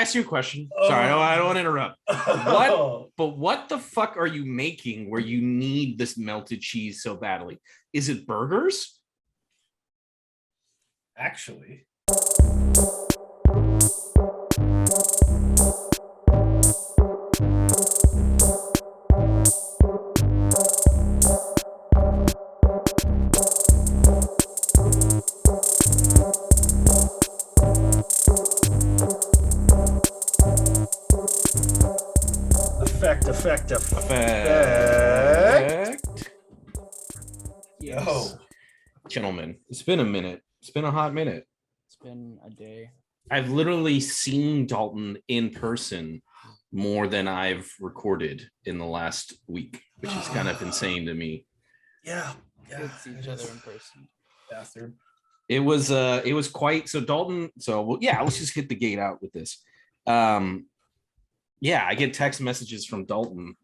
ask you a question? Sorry, I don't want to interrupt. What the fuck are you making where you need this melted cheese so badly? Is it burgers? Actually. Effect. Yes. Yo. Gentlemen, it's been a minute. It's been a hot minute. It's been a day. I've literally seen Dalton in person more than I've recorded in the last week, which is kind of insane to me. Yeah. Let's see each other in person. Bastard. It was quite so Dalton. So well, yeah, let's just hit the gate out with this. Yeah, I get text messages from Dalton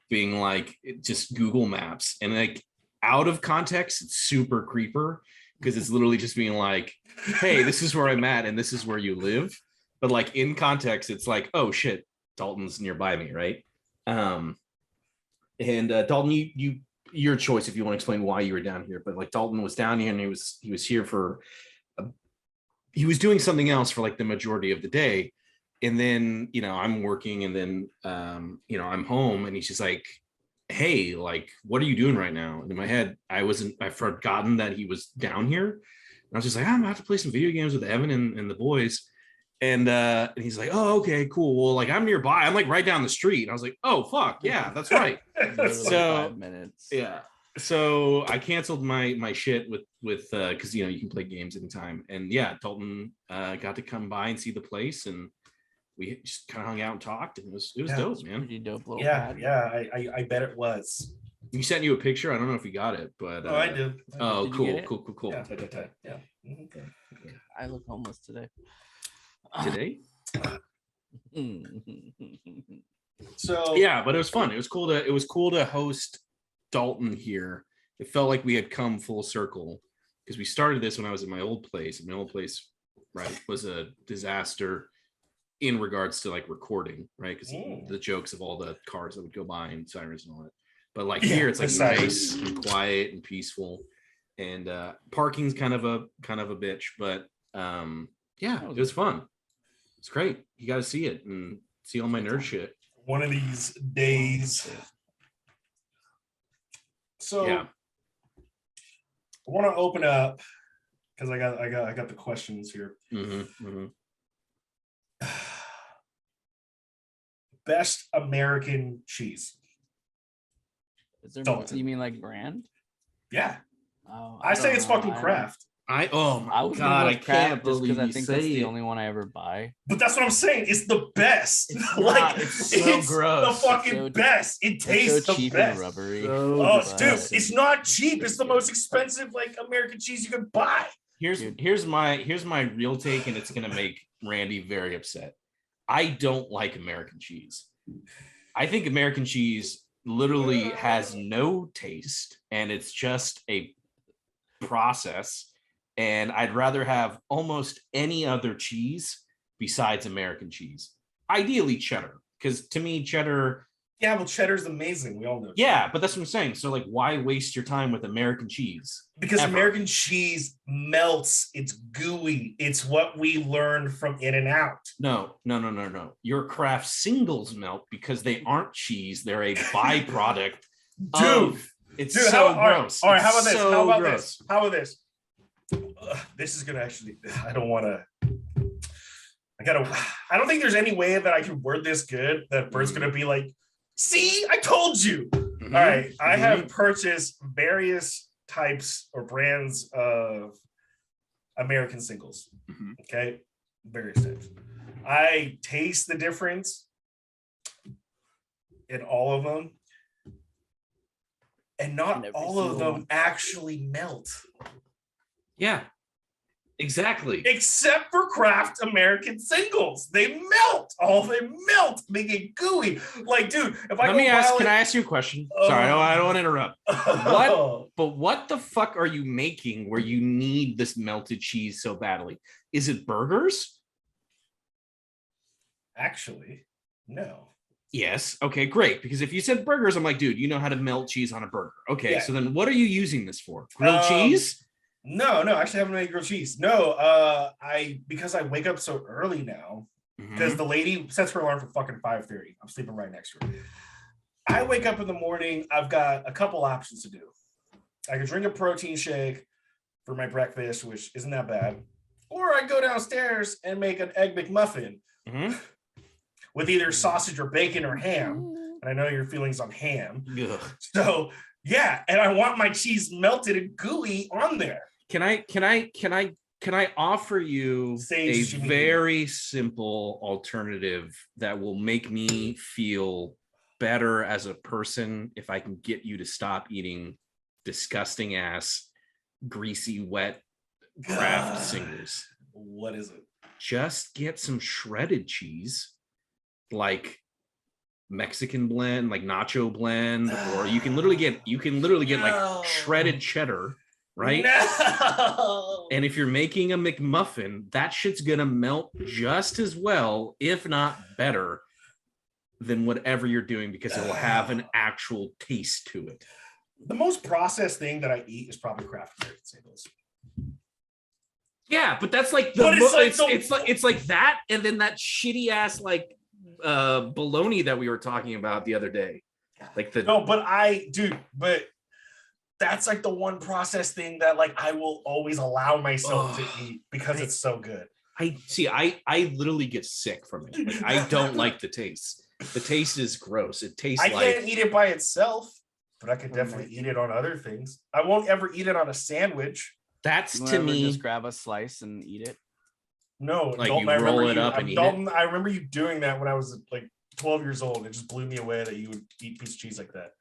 being like just Google Maps, and like out of context, it's super creeper because it's literally just being like, hey, this is where I'm at and this is where you live. But like in context, it's like, oh shit, Dalton's nearby me, right? And Dalton, your choice if you want to explain why you were down here. But like Dalton was down here and he was here for he was doing something else for like the majority of the day. And then, I'm working and then, I'm home and he's just like, hey, like, what are you doing right now? And in my head, I've forgotten that he was down here. And I was just like, I'm about to play some video games with Evan and the boys. And he's like, oh, okay, cool. Well, like I'm nearby. I'm like right down the street. And I was like, oh, fuck. Yeah, that's right. So 5 minutes. Yeah. So I canceled my shit with because, you can play games anytime. And yeah, Dalton got to come by and see the place and we just kind of hung out and talked, and it was dope, man. Pretty dope little pad. Yeah. I bet it was. You sent you a picture. I don't know if you got it, but I did. Oh, did cool. Yeah. Okay. I look homeless today. Today? So yeah, but it was fun. It was cool to host Dalton here. It felt like we had come full circle because we started this when I was in my old place. And my old place, right, was a disaster in regards to like recording, right? Because the jokes of all the cars that would go by and sirens and all that. But like here, it's like nice and quiet and peaceful, and parking's kind of a bitch, but yeah, it was fun. It's great. You got to see it and see all my nerd shit one of these days. So yeah. I want to open up because I got the questions here. Best American cheese. Is there more, you mean like brand? Yeah. Oh, I say it's fucking Kraft. I can't believe because I think that's the only one I ever buy. But that's what I'm saying. It's the best. It's so gross. The fucking best. It tastes so cheap the best. And rubbery. Dude, it's not cheap. It's the most expensive like American cheese you can buy. Here's my real take, and it's gonna make Randy very upset. I don't like American cheese. I think American cheese literally has no taste, and it's just a process. And I'd rather have almost any other cheese besides American cheese. Ideally cheddar, because to me cheddar. Yeah, well, cheddar's amazing. We all know. Yeah, but that's what I'm saying. So like, why waste your time with American cheese? Because American cheese melts. It's gooey. It's what we learned from In-N-Out. No. Your Kraft singles melt because they aren't cheese. They're a byproduct. It's so gross. All right, how about this? How about this? This is gonna actually. I don't want to. I don't think there's any way that I can word this good that Bert's gonna be like, see, I told you. All right, I have purchased various types or brands of American singles. Okay, various types. I taste the difference in all of them, and not all of them actually melt. Yeah, exactly. Except for Kraft American singles. They melt. They get gooey. Like, dude, if I can I ask you a question? Sorry, I don't want to interrupt. What the fuck are you making where you need this melted cheese so badly? Is it burgers? Actually, no. Yes. Okay, great. Because if you said burgers, I'm like, dude, you know how to melt cheese on a burger. Okay, Yeah. so then what are you using this for? Grilled cheese? No, actually I haven't made grilled cheese. No, because I wake up so early now, because the lady sets her alarm for fucking 5:30. I'm sleeping right next to her. I wake up in the morning, I've got a couple options to do. I could drink a protein shake for my breakfast, which isn't that bad. Or I go downstairs and make an egg McMuffin with either sausage or bacon or ham. And I know your feelings on ham. Ugh. So yeah, and I want my cheese melted and gooey on there. Can I offer you a very simple alternative that will make me feel better as a person if I can get you to stop eating disgusting ass, greasy, wet Kraft singles? What is it? Just get some shredded cheese, like Mexican blend, like nacho blend, or you can literally get like shredded cheddar, right? No. And if you're making a McMuffin, that shit's gonna melt just as well, if not better, than whatever you're doing, because it will have an actual taste to it. The most processed thing that I eat is probably Kraft American singles. Yeah, but that's like it's like that, and then that shitty ass like bologna that we were talking about the other day. Like but that's like the one processed thing that like I will always allow myself to eat because it's so good. I literally get sick from it. Like, I don't like the taste. The taste is gross. It tastes I can't eat it by itself, but I could definitely eat it on other things. I won't ever eat it on a sandwich. That's to me. Just grab a slice and eat it. No, like Dalton, you roll it up and eat it. I remember you doing that when I was like 12 years old. It just blew me away that you would eat a piece of cheese like that.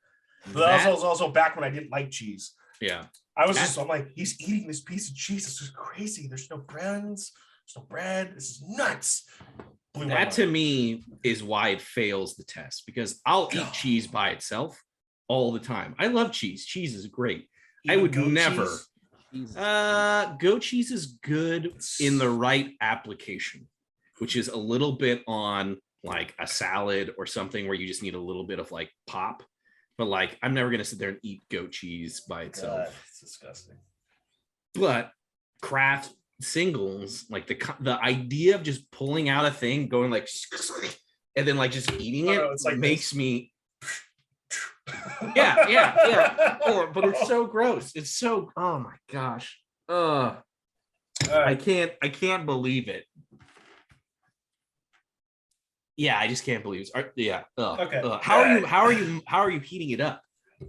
But that was also back when I didn't like cheese. Yeah, I'm like, he's eating this piece of cheese. This is crazy. There's no breads. There's no bread. This is nuts. That to me is why it fails the test, because I'll eat cheese by itself all the time. I love cheese. Cheese is great. I would never. Goat cheese is good in the right application, which is a little bit on like a salad or something where you just need a little bit of like pop. But like, I'm never gonna sit there and eat goat cheese by itself. God, it's disgusting. But Kraft singles, like the idea of just pulling out a thing, going like, and then like just eating it, it's like makes me. Yeah. But it's so gross. It's so. Oh my gosh. I can't believe it. Yeah, I just can't believe it. Yeah. Okay. How are you heating it up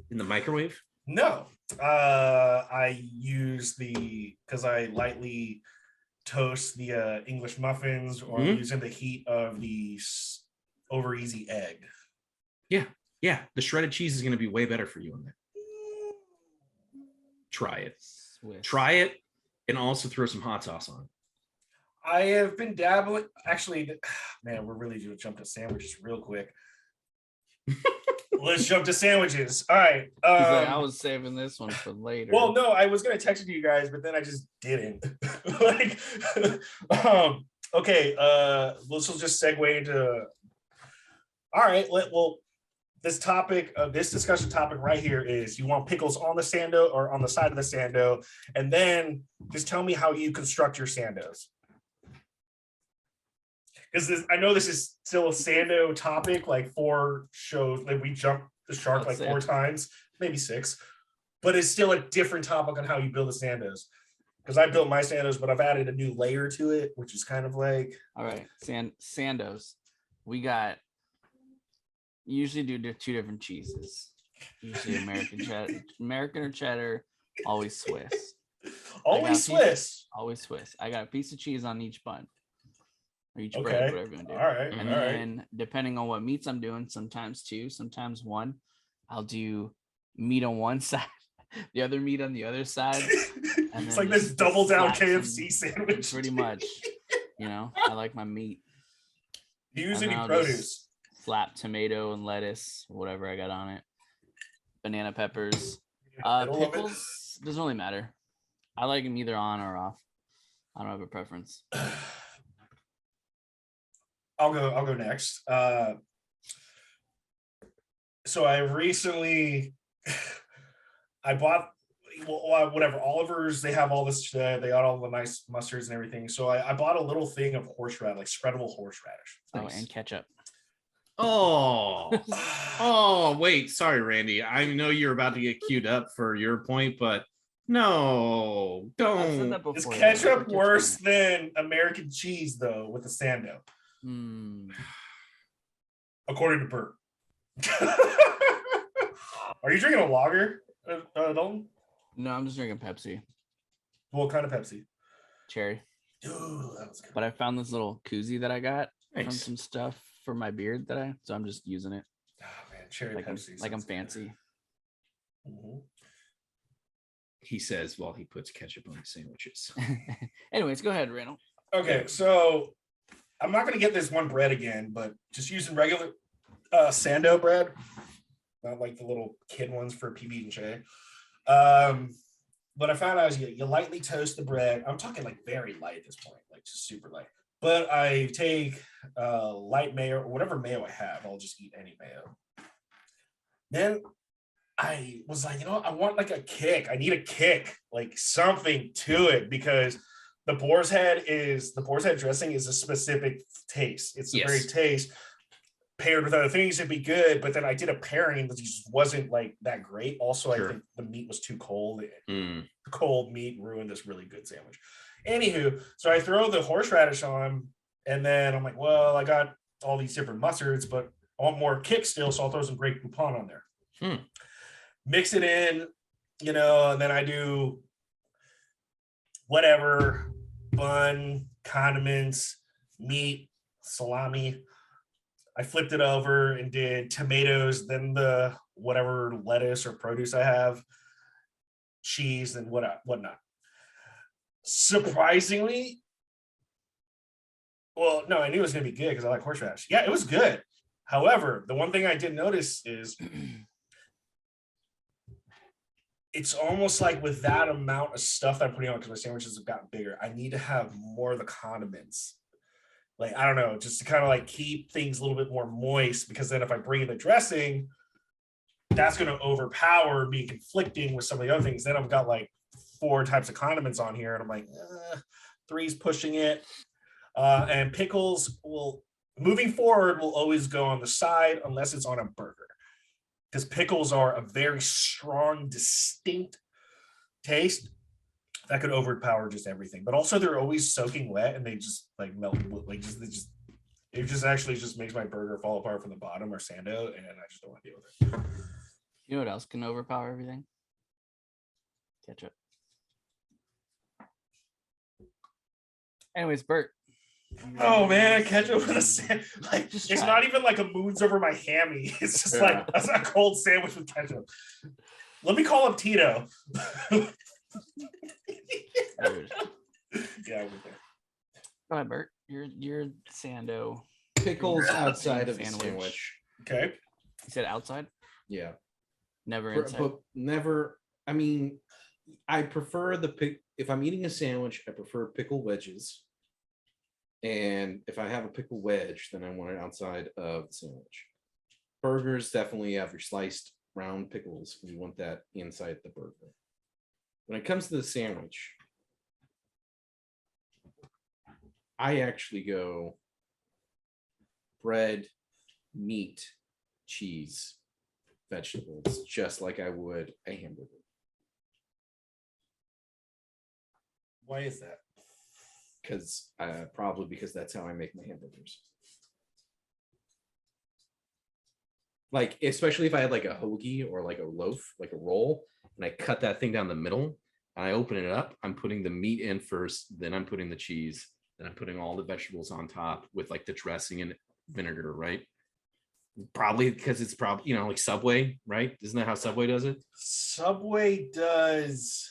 in the microwave? No. I use because I lightly toast the English muffins, or using the heat of the over easy egg. Yeah. The shredded cheese is going to be way better for you on that. Try it. Try it, and also throw some hot sauce on. I have been dabbling. Actually, man, we're really going to jump to sandwiches real quick. Let's jump to sandwiches. All right. I was saving this one for later. Well, no, I was going to text it to you guys, but then I just didn't. Okay. Let's just segue into. All right. This discussion topic right here is: you want pickles on the sando or on the side of the sando? And then just tell me how you construct your sandos. Because I know this is still a sando topic, like 4 shows, like we jumped the shark like 4 times, maybe 6, but it's still a different topic on how you build the sandos. Because I built my sandos, but I've added a new layer to it, which is kind of like. All right, sandos. We got. Usually do 2 different cheeses. Usually American or cheddar, always Swiss. Always Swiss. Always Swiss. I got a piece of cheese on each bun. Or each bread, whatever you want to do. All right. And then depending on what meats I'm doing, sometimes 2, sometimes 1. I'll do meat on one side, the other meat on the other side. And it's like this double down KFC sandwich. Pretty much. I like my meat. Do you use any produce? Slap tomato and lettuce, whatever I got on it. Banana peppers. Pickles doesn't really matter. I like them either on or off. I don't have a preference. I'll go next. So I recently I bought whatever Oliver's. They have all this. They got all the nice mustards and everything. So I bought a little thing of horseradish, like spreadable horseradish. Oh, Nice. and ketchup. Oh, oh, wait. Sorry, Randy. I know you're about to get queued up for your point, but no, I've said don't. that Is before. ketchup worse than American cheese though with the sando? According to Bert. Are you drinking a lager, Dalton? No, I'm just drinking Pepsi. What kind of Pepsi? Cherry. Ooh, that was good. But I found this little koozie that I got from Nice. some stuff for my beard so I'm just using it. Oh man, cherry Like Pepsi. I'm sounds good. fancy. Mhm. He says while he puts ketchup on his sandwiches. Anyways, go ahead, Randall. Okay, so I'm not gonna get this one bread again, but just using regular sando bread, not like the little kid ones for PB and J. What I found out is you lightly toast the bread. I'm talking like very light at this point, like just super light. But I take light mayo or whatever mayo I have. I'll just eat any mayo. Then I was like, I want like a kick. I need a kick, like something to it, because the boar's head dressing is a specific taste. It's a very taste. Paired with other things, it'd be good. But then I did a pairing that just wasn't like that great. Also, I think the meat was too cold. Cold meat ruined this really good sandwich. Anywho, so I throw the horseradish on, and then I'm like, well, I got all these different mustards, but I want more kick still, so I'll throw some Great Poupon on there. Mix it in, and then I do whatever, bun, condiments, meat, salami. I flipped it over and did tomatoes, then the whatever lettuce or produce I have, cheese, and whatnot. Surprisingly, well, no, I knew it was going to be good because I like horseradish. Yeah, it was good. However, the one thing I did notice is it's almost like with that amount of stuff that I'm putting on, because my sandwiches have gotten bigger, I need to have more of the condiments. Like, I don't know, just to kind of like keep things a little bit more moist, because then if I bring in the dressing, that's going to overpower me conflicting with some of the other things. Then I've got like 4 types of condiments on here, and I'm like, 3's pushing it. And pickles moving forward, will always go on the side unless it's on a burger, because pickles are a very strong, distinct taste that could overpower just everything. But also they're always soaking wet, and they just like melt. Like it just actually just makes my burger fall apart from the bottom, or sando, and I just don't want to deal with it. You know what else can overpower everything? Ketchup. Anyways, Bert. Oh man, ketchup with a sandwich. Like, it's not even like a moon's over my hammy. It's just like a cold sandwich with ketchup. Let me call up Tito. Yeah, we're there. Go ahead, Bert. You're sando. Pickles outside of the sandwich. Okay. You said outside? Yeah. Never inside. But never. I mean, I prefer if I'm eating a sandwich, I prefer pickle wedges. And if I have a pickle wedge, then I want it outside of the sandwich. Burgers definitely have your sliced round pickles. We want that inside the burger. When it comes to the sandwich, I actually go bread, meat, cheese, vegetables, just like I would a hamburger. Why is that? Probably because that's how I make my hamburgers. Like, especially if I had like a hoagie or like a loaf, like a roll, and I cut that thing down the middle and I open it up, I'm putting the meat in first, then I'm putting the cheese, then I'm putting all the vegetables on top with like the dressing and vinegar, right? Probably because it's probably, like Subway, right? Isn't that how Subway does it? Subway does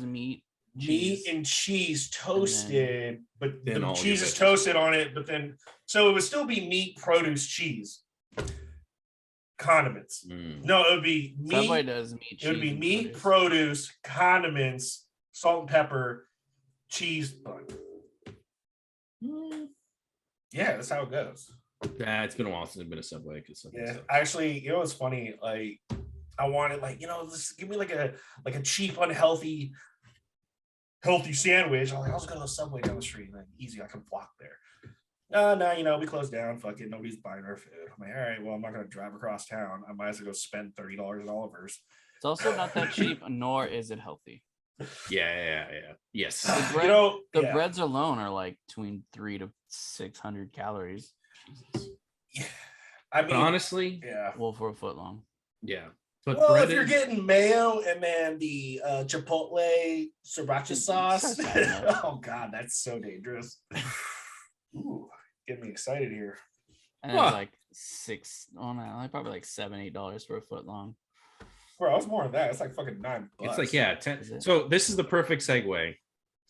meat. Meat and cheese toasted, but then the cheese is toasted on it, but then so it would still be meat, produce, cheese, condiments. No, it would be meat. Subway does meat. It would be meat, produce, condiments, salt and pepper, cheese, bun. Yeah, that's how it goes. Yeah, it's been a while since I've been to Subway. Yeah, actually, you know what's funny? Like, I wanted just give me like a cheap, unhealthy, healthy sandwich. I'm like, I'll just go to the Subway down the street. Like, easy, I can walk there. No, we closed down. Fuck it, nobody's buying our food. I'm like, all right, well, I'm not gonna drive across town. I might as well go spend $30 at Oliver's. It's also not that cheap, nor is it healthy. Yeah. Yes. The breads alone are like between 300 to 600 calories. Jesus. Yeah. I mean, but honestly, yeah. Well, for a foot long. Yeah. But well, if you're getting mayo and then the Chipotle sriracha sauce, oh god, that's so dangerous. Ooh, getting me excited here. And it's like probably like $7-8 for a foot long. Bro, it's more than that. It's like fucking $9. It's like 10. So this is the perfect segue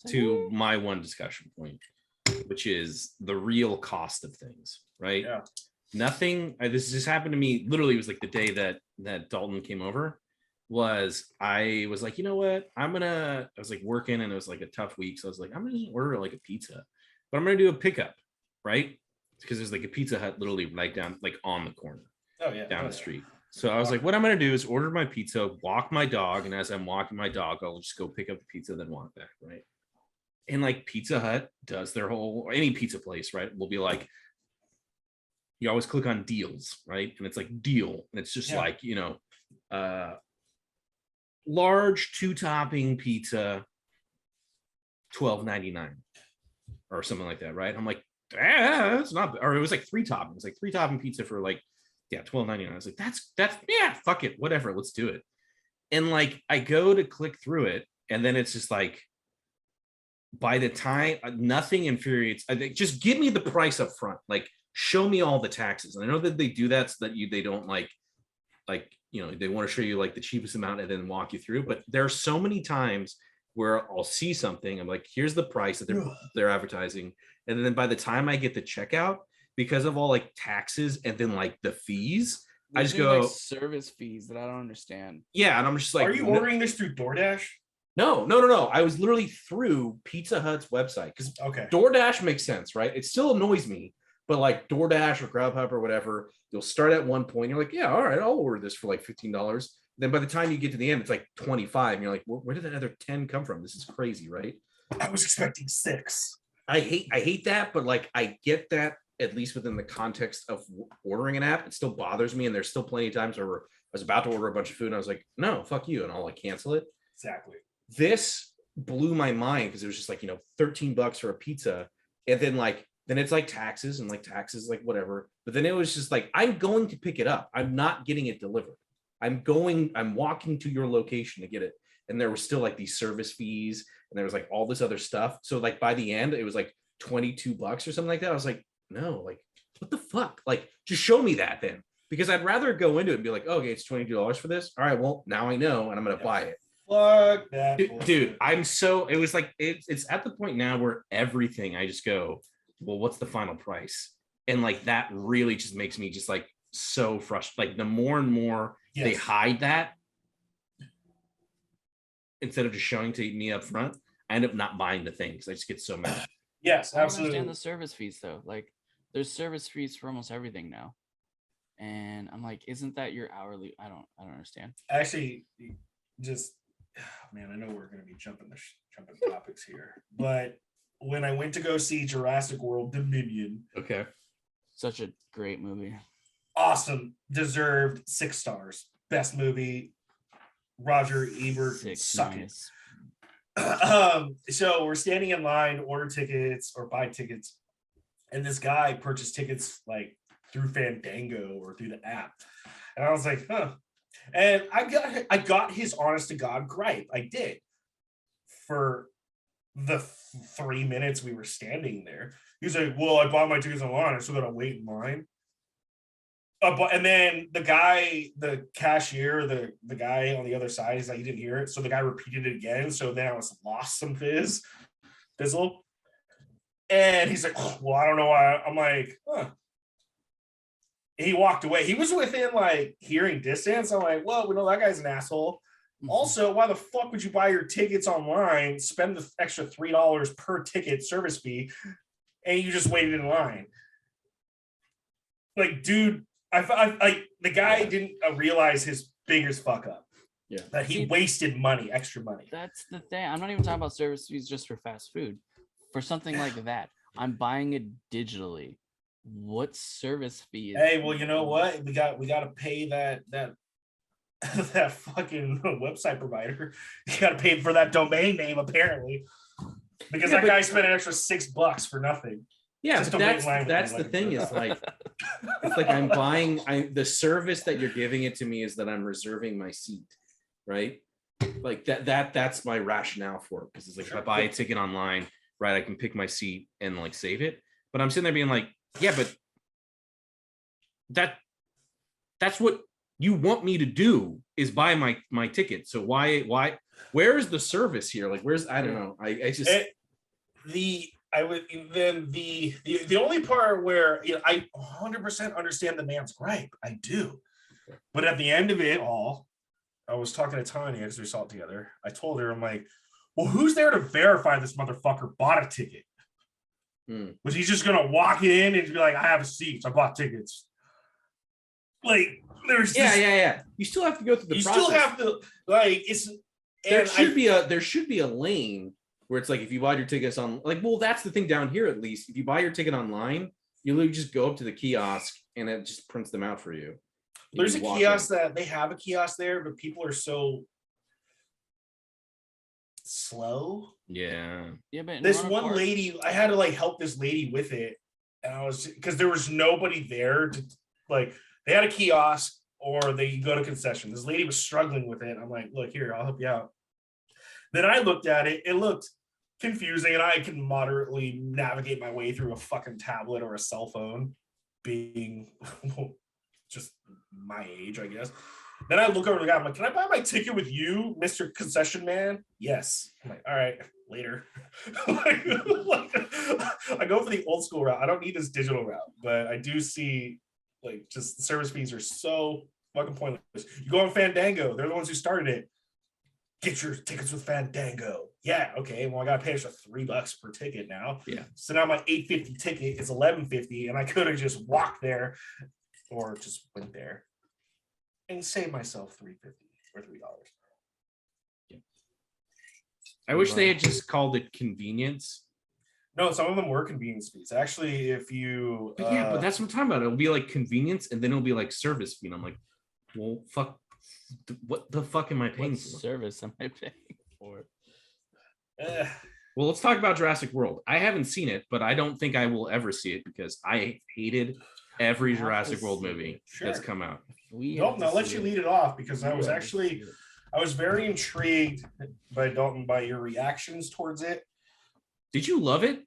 to my one discussion point, which is the real cost of things, right? Yeah. Nothing. This just happened to me. Literally, it was like the day that Dalton came over. I was like, you know what? I was like working, and it was like a tough week, so I was like, I'm gonna just order like a pizza, but I'm gonna do a pickup, right? Because there's like a Pizza Hut literally right down, like on the corner. Oh yeah. Down the street. So I was like, what I'm going to do is order my pizza, walk my dog. And as I'm walking my dog, I'll just go pick up the pizza, then walk back. Right. And like Pizza Hut does their whole, or any pizza place, right, will be like, you always click on deals, right? And it's like deal. And it's just like, large 2-topping pizza, $12.99 or something like that. Right. I'm like, that's not, or it was like 3 toppings, like 3-topping pizza for like, $12.99. I was like, that's fuck it, whatever, let's do it. And like I go to click through it, and then it's just like, by the time, nothing infuriates. I think just give me the price up front, like show me all the taxes. And I know that they do that so that they don't like they want to show you like the cheapest amount and then walk you through. But there are so many times where I'll see something, I'm like, here's the price that they're advertising, and then by the time I get the checkout, because of all like taxes and then like the fees, I just go like service fees that I don't understand. Yeah, and I'm just like, are you ordering this through DoorDash? No. I was literally through Pizza Hut's website, because DoorDash makes sense, right? It still annoys me, but like DoorDash or Grubhub or whatever, you'll start at one point, you're like, yeah, all right, I'll order this for like $15. Then by the time you get to the end, it's like 25, and you're like, where did that other 10 come from? This is crazy, right? I was expecting 6. I hate that, but like I get that. At least within the context of ordering an app, it still bothers me. And there's still plenty of times where I was about to order a bunch of food and I was like, no, fuck you. And I'll like cancel it. Exactly. This blew my mind because it was just like, $13 for a pizza. And then it's like taxes and like whatever. But then it was just like, I'm going to pick it up. I'm not getting it delivered. I'm walking to your location to get it. And there was still like these service fees and there was like all this other stuff. So like by the end, it was like $22 or something like that. I was like, no, like what the fuck? Like just show me that then, because I'd rather go into it and be like, okay, it's $22 for this. All right, well now I know and I'm gonna buy it. Fuck that, dude. It was like it's at the point now where everything I just go, well, what's the final price? And like that really just makes me just like so frustrated. Like the more and more they hide that, instead of just showing to me up front, I end up not buying the thing because I just get so mad. Yes, absolutely. I don't understand the service fees though. Like there's service fees for almost everything now. And I'm like, isn't that your hourly? I don't understand. Actually, just man, I know we're gonna be jumping topics here, but when I went to go see Jurassic World Dominion, okay, such a great movie, awesome, deserved 6 stars, best movie. Roger Ebert, suck it. So we're standing in line to order tickets or buy tickets, and this guy purchased tickets like through Fandango or through the app, and I was like, huh. And I got his honest to God gripe. I did for the 3 minutes we were standing there. He's like, well, I bought my tickets online. I still gotta wait in line. And then the cashier, the guy on the other side, he's like, he didn't hear it. So the guy repeated it again. So then I was lost some fizzle. And he's like, oh, well, I don't know why. I'm like, huh. He walked away. He was within like hearing distance. I'm like, well, we know that guy's an asshole. Also, why the fuck would you buy your tickets online, spend the extra $3 per ticket service fee, and you just waited in line? like, dude, I the guy didn't realize his biggest fuck up. Yeah. That he wasted money, extra money. That's the thing. I'm not even talking about service fees just for fast food. For something like that, I'm buying it digitally. What service fee? Hey, well, you know what? We got to pay that that fucking website provider. You got to pay for that domain name apparently, because that guy spent an extra $6 for nothing. Yeah, but that's the thing is like, it's like I'm buying. The service that you're giving it to me is that I'm reserving my seat, right? Like that's my rationale for it, because it's like if I buy a ticket online, right, I can pick my seat and like save it. But I'm sitting there being like, yeah, but that's what you want me to do is buy my ticket. So why where is the service here? Like where's, I don't know. I just the only part where, you know, I 100% understand the man's gripe. I do. But at the end of it all, I was talking to Tanya as we saw it together. I told her, I'm like, well, who's there to verify this motherfucker bought a ticket? Was he just gonna walk in and be like, I have a seat, I bought tickets? Like, there's yeah. You still have to go through the process. Still have to, like, it's there should be a lane where it's like, if you buy your tickets on, like, well, that's the thing down here, at least. If you buy your ticket online, you literally just go up to the kiosk and it just prints them out for you. There's a kiosk that they have a kiosk there, but people are so slow. Yeah, but this one lady, I had to like help this lady with it, and I was, because there was nobody there to, like, they had a kiosk or they go to concession. This lady was struggling with it. I'm like, look here, I'll help you out. Then I looked at it, it looked confusing, and I can moderately navigate my way through a fucking tablet or a cell phone, being just my age, I guess. Then I look over the guy, I'm like, can I buy my ticket with you, Mr. Concession Man? Yes. I'm like, all right, later. I go for the old school route. I don't need this digital route, but I do see, like, just the service fees are so fucking pointless. You go on Fandango, they're the ones who started it. Get your tickets with Fandango. Yeah, okay. Well, I gotta pay extra $3 per ticket now. Yeah. So now my $8.50 ticket is $11.50, and I could have just walked there or just went there and save myself $3.50 or $3. Yeah. I wish they had just called it convenience. No, some of them were convenience fees. Actually, if you but that's what I'm talking about. It'll be like convenience, and then it'll be like service fee. And I'm like, well, fuck. What the fuck am I paying for? Service am I paying for? Well, let's talk about Jurassic World. I haven't seen it, but I don't think I will ever see it because I hated every Jurassic World movie that's come out. Dalton, I'll let you lead it off, because I was very intrigued by Dalton, by your reactions towards it. Did you love it?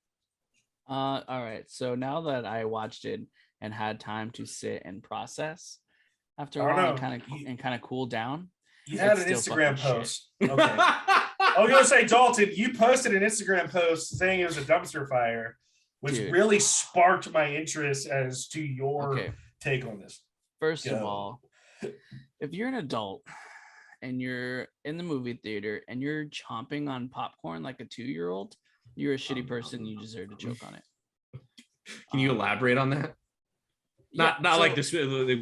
All right. So now that I watched it and had time to sit and process after a while and kind of cool down. You had an Instagram post. Okay. I was gonna say, Dalton, you posted an Instagram post saying it was a dumpster fire, which really sparked my interest as to your take on this. First of all, if you're an adult and you're in the movie theater and you're chomping on popcorn like a 2-year-old, you're a shitty person. You deserve to choke on it. Can you elaborate on that? Not like this.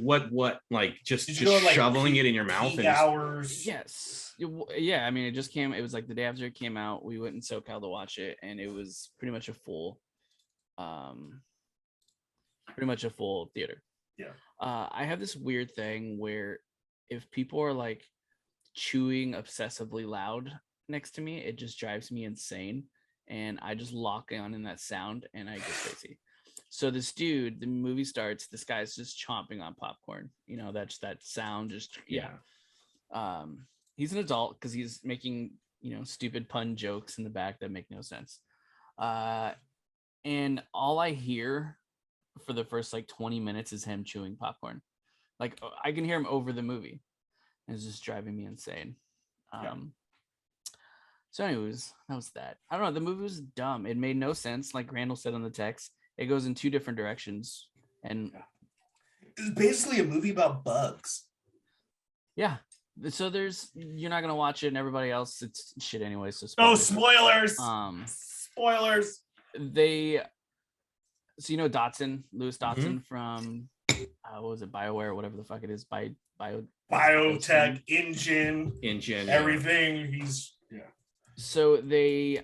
What like just shoveling it in your mouth and hours. Yes. Yeah. I mean, it just came. It was like the day after it came out. We went in SoCal to watch it, and it was pretty much a full theater. Yeah. I have this weird thing where if people are like chewing obsessively loud next to me, it just drives me insane, and I just lock on in that sound, and I get crazy. So this dude, the movie starts, this guy's just chomping on popcorn. You know, that's that sound just, yeah. He's an adult because he's making, you know, stupid pun jokes in the back that make no sense. And all I hear for the first like 20 minutes is him chewing popcorn. Like I can hear him over the movie. And it's just driving me insane. So anyways, that was that. I don't know. The movie was dumb. It made no sense. Like Randall said on the text, it goes in 2 different directions. And it's basically a movie about bugs. Yeah. So you're not going to watch it, and everybody else, it's shit anyway. So spoilers. Spoilers. So you know Dotson, Lewis Dotson from what was it, BioWare, whatever the fuck it is, biotech engine, everything. He's So they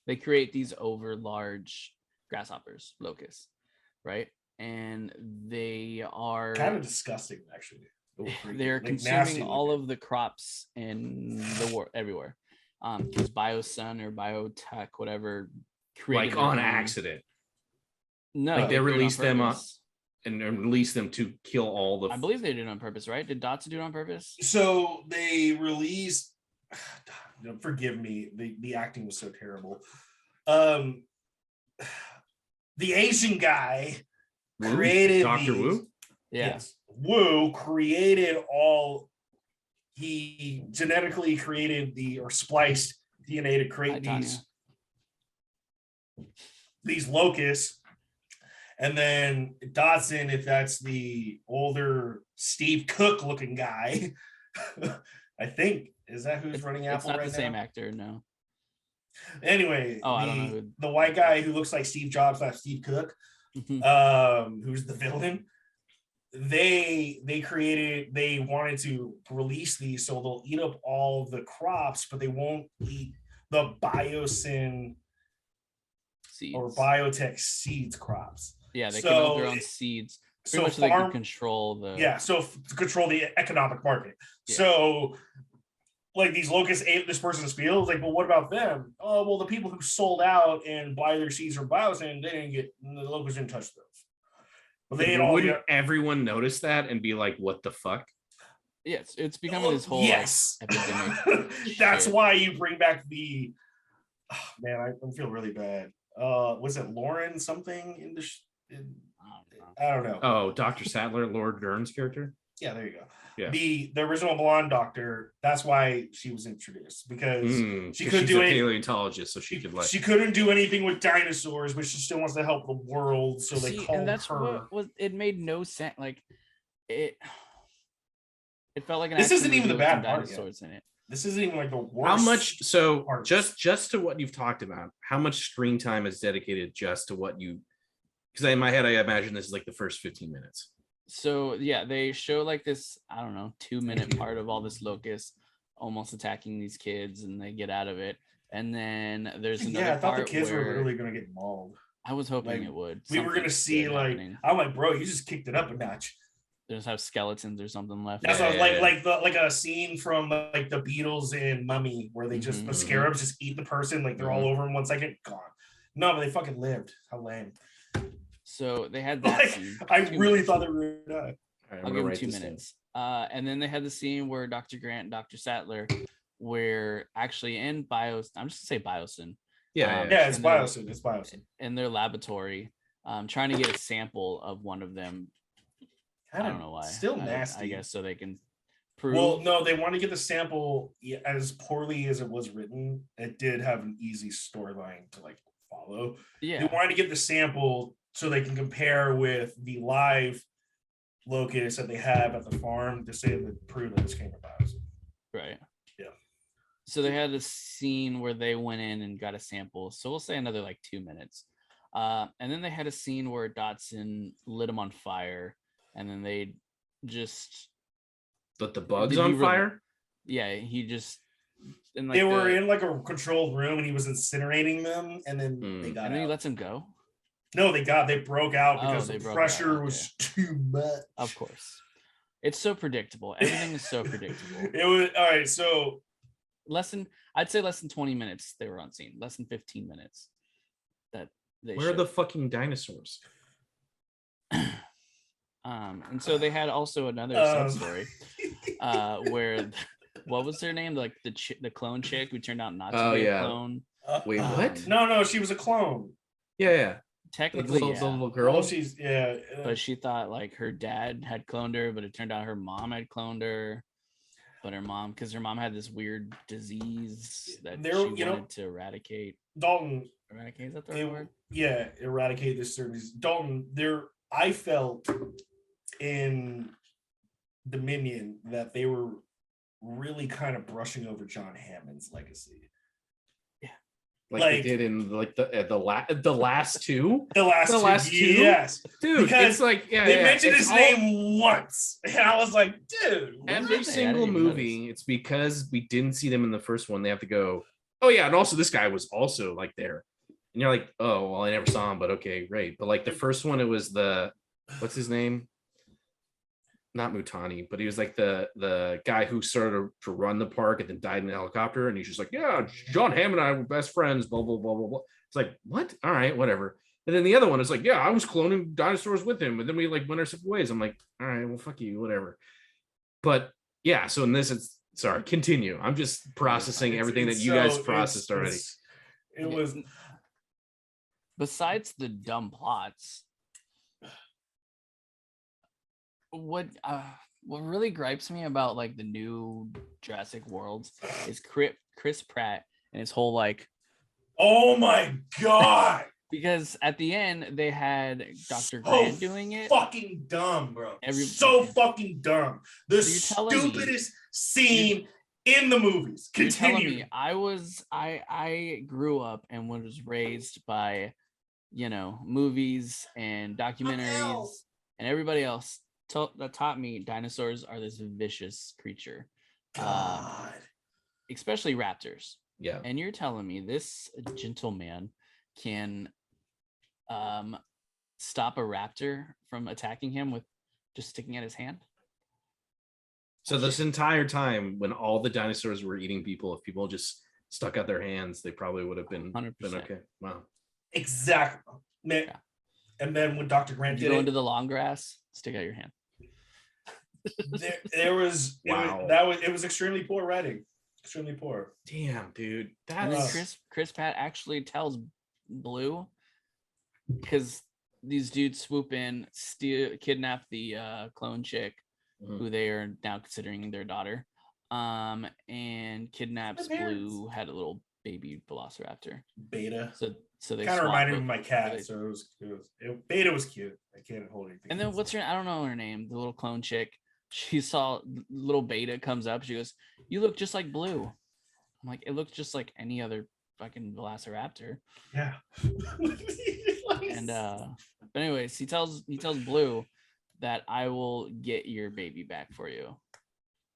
they create these over large grasshoppers, locusts, right? And they are kind of disgusting, actually. They're like consuming all of the crops in the world everywhere. Because Biosun or Biotech, whatever, created like on accident. No, like they released them up and release them to kill all the. I believe they did it on purpose, right? Did Dotson do it on purpose? So they released. Forgive me, the acting was so terrible. The Asian guy created Dr. Wu. Yeah. Yes, Wu created all. He genetically created or spliced DNA to create these locusts. And then Dotson, if that's the older Steve Cook looking guy, I think, is that who's running Apple right now? It's not the same actor, no. Anyway, I don't know the white guy who looks like Steve Jobs / Steve Cook, who's the villain, they wanted to release these so they'll eat up all the crops, but they won't eat the Biosyn seeds or biotech seeds crops. Yeah, they can own their own seeds. Pretty much they can control to control the economic market. Yeah. So like these locusts ate this person's field. Like, well, what about them? Oh, well, the people who sold out and buy their seeds from Biosyn, the locusts didn't touch those. But wouldn't everyone notice that and be like, what the fuck? Yes, it's becoming this whole epidemic. That's why you bring back the man, I feel really bad. Was it Lauren something in the I don't know. Oh, Dr. Sattler, Laura Dern's character? Yeah, there you go. Yeah. The original blonde doctor, that's why she was introduced, because she couldn't do anything. Paleontologist, so she could she couldn't do anything with dinosaurs, but she still wants to help the world, so they called and that's her. What it made no sense. Like it felt like this isn't even the bad part dinosaurs in it. This isn't even like the worst. How much? So just to what you've talked about, how much screen time is dedicated just to what you? Because in my head, I imagine this is like the first 15 minutes. So yeah, they show like this, I don't know, 2-minute part of all this locust almost attacking these kids, and they get out of it. And then there's another I thought part the kids where were literally gonna get mauled. I was hoping it would. We were gonna see I'm like, bro, you just kicked it up a notch. They just have skeletons or something left. That's what like a scene from like the Beatles and Mummy where they just the scarabs just eat the person, like they're all over in 1 second, gone. No, but they fucking lived. How lame. So they had that scene. I really thought they were gonna die. I'll give them 2 minutes. And then they had the scene where Dr. Grant and Dr. Sattler, where actually in I'm just gonna say Biosyn. It's Biosyn. It's Biosyn. In their laboratory, trying to get a sample of one of them. I don't know why. Still nasty. I guess so they can prove. Well, no, they want to get the sample as poorly as it was written. It did have an easy storyline to like follow. Yeah. They wanted to get the sample so they can compare with the live locusts that they have at the farm to say that prove that this came from Biosyn. Right. Yeah. So they had a scene where they went in and got a sample. So we'll say another like 2 minutes. And then they had a scene where Dotson lit him on fire, and then they just lit the bugs on fire. Yeah, he just. And like they were in like a controlled room, and he was incinerating them, and then they got. And then he lets him go. No, they broke out because the pressure was too much. Of course, it's so predictable. Everything is so predictable. It was all right. So I'd say less than 20 minutes they were on scene. Less than 15 minutes. That they. Where are the fucking dinosaurs? And so they had also another sub story, where what was her name? Like the clone chick who turned out not to be a clone. Wait, what? No, she was a clone. Yeah. Technically, the little girl. Well, but she thought like her dad had cloned her, but it turned out her mom had cloned her. But because her mom had this weird disease that she wanted to eradicate. Dalton. Eradicate, is that the right word? Yeah, eradicate this certain disease. Dalton, I felt in Dominion that they were really kind of brushing over John Hammond's legacy. like they did in like the last two. The last two, yes, dude. Because it's like they mentioned his name once, and I was like, dude. Every single movie, it's because we didn't see them in the first one. They have to go, oh yeah, and also this guy was also like there, and you're like, oh well, I never saw him, but okay, great. But like the first one, it was what's his name? Not Mutani, but he was like the guy who started to run the park and then died in a helicopter, and he's just like, yeah, John Hamm and I were best friends, blah blah blah blah blah. It's like, what? All right, whatever. And then the other one is like, yeah, I was cloning dinosaurs with him, and then we like went our separate ways. I'm like, all right, well, fuck you, whatever. But yeah, so in this, it's sorry, continue. I'm just processing everything that you guys processed already. It was besides the dumb plots. What really gripes me about like the new Jurassic Worlds is Chris Pratt and his whole like, oh my god, because at the end they had Dr. Grant doing it. Fucking dumb, bro. So fucking dumb. The stupidest scene in the movies. Continue. I grew up and was raised by, movies and documentaries and everybody else that taught me dinosaurs are this vicious creature. God. Especially raptors. Yeah. And you're telling me this gentleman can stop a raptor from attacking him with just sticking out his hand? So this entire time when all the dinosaurs were eating people, if people just stuck out their hands, they probably would have been 100%. Okay. Wow. Exactly. Yeah. And then when Dr. Grant did go into the long grass, stick out your hand. There was it was extremely poor writing. Extremely poor. Damn, dude. And then Chris Pratt actually tells Blue, because these dudes swoop in, kidnap the clone chick, who they are now considering their daughter, and kidnaps Blue, had a little baby velociraptor. Beta. So they kind of reminded me of my cat. So Beta was cute. I can't hold anything. And then I don't know her name, the little clone chick. She saw little Beta comes up. She goes, "You look just like Blue." I'm like, "It looks just like any other fucking velociraptor." Yeah. And but anyways, he tells Blue that I will get your baby back for you.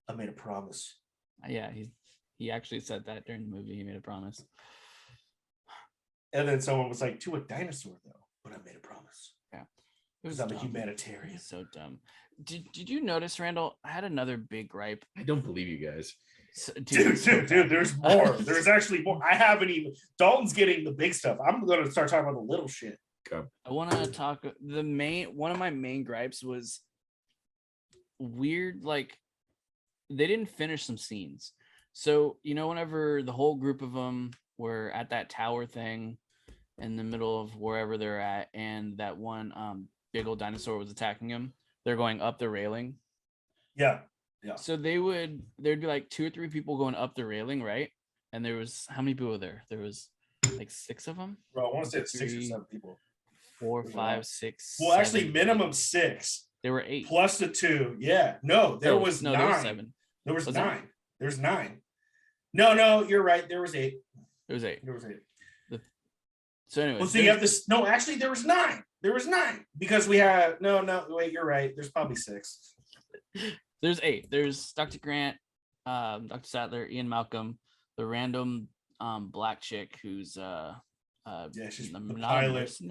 I made a promise. Yeah, he actually said that during the movie. He made a promise. And then someone was like, to a dinosaur though, but I made a promise. Yeah. Because I'm a humanitarian. It's so dumb. Did you notice, Randall? I had another big gripe. I don't believe you guys. Dude, there's more. There's actually more. I haven't even. Dalton's getting the big stuff. I'm going to start talking about the little shit. Okay. I want to talk. One of my main gripes was weird. Like, they didn't finish some scenes. So, whenever the whole group of them were at that tower thing in the middle of wherever they're at, and that one big old dinosaur was attacking them, they're going up the railing. Yeah. So there'd be like 2 or 3 people going up the railing, right? And there was, how many people were there? There was like 6 of them. Bro, I want to say it's 6 or 7 people. 4, 5, 6. Well, actually, minimum 6. There were 8 plus the 2. Yeah. No, there was 9. There was 7. There was 9. There's 9. No, you're right. There was 8. There was 8. So anyway. Well, so you have this. No, actually, there was 9. There was 9 because we had wait, you're right. There's probably 6. There's 8. There's Dr. Grant, Dr. Sattler, Ian Malcolm, the random black chick who's she's the pilot. She's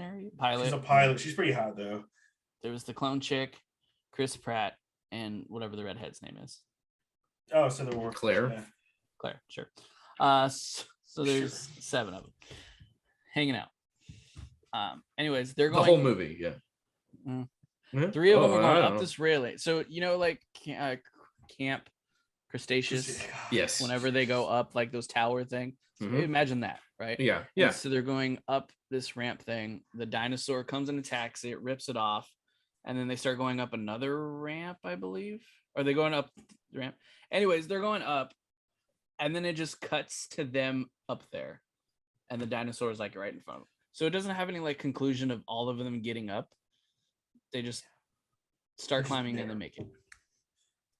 a pilot. She's pretty hot though. There was the clone chick, Chris Pratt, and whatever the redhead's name is. Oh, so there were Claire. Yeah. Claire, sure. So there's 7 of them hanging out. Anyways, they're going the whole movie, yeah. Mm-hmm. 3 of them are going up this railing. So like Camp Cretaceous. Yes. Whenever they go up like those tower thing, imagine that, right? Yeah. And so they're going up this ramp thing. The dinosaur comes and attacks it, rips it off, and then they start going up another ramp, I believe. Are they going up the ramp? Anyways, they're going up, and then it just cuts to them up there, and the dinosaur is like right in front of them. So it doesn't have any like conclusion of all of them getting up. They just start climbing and then make it.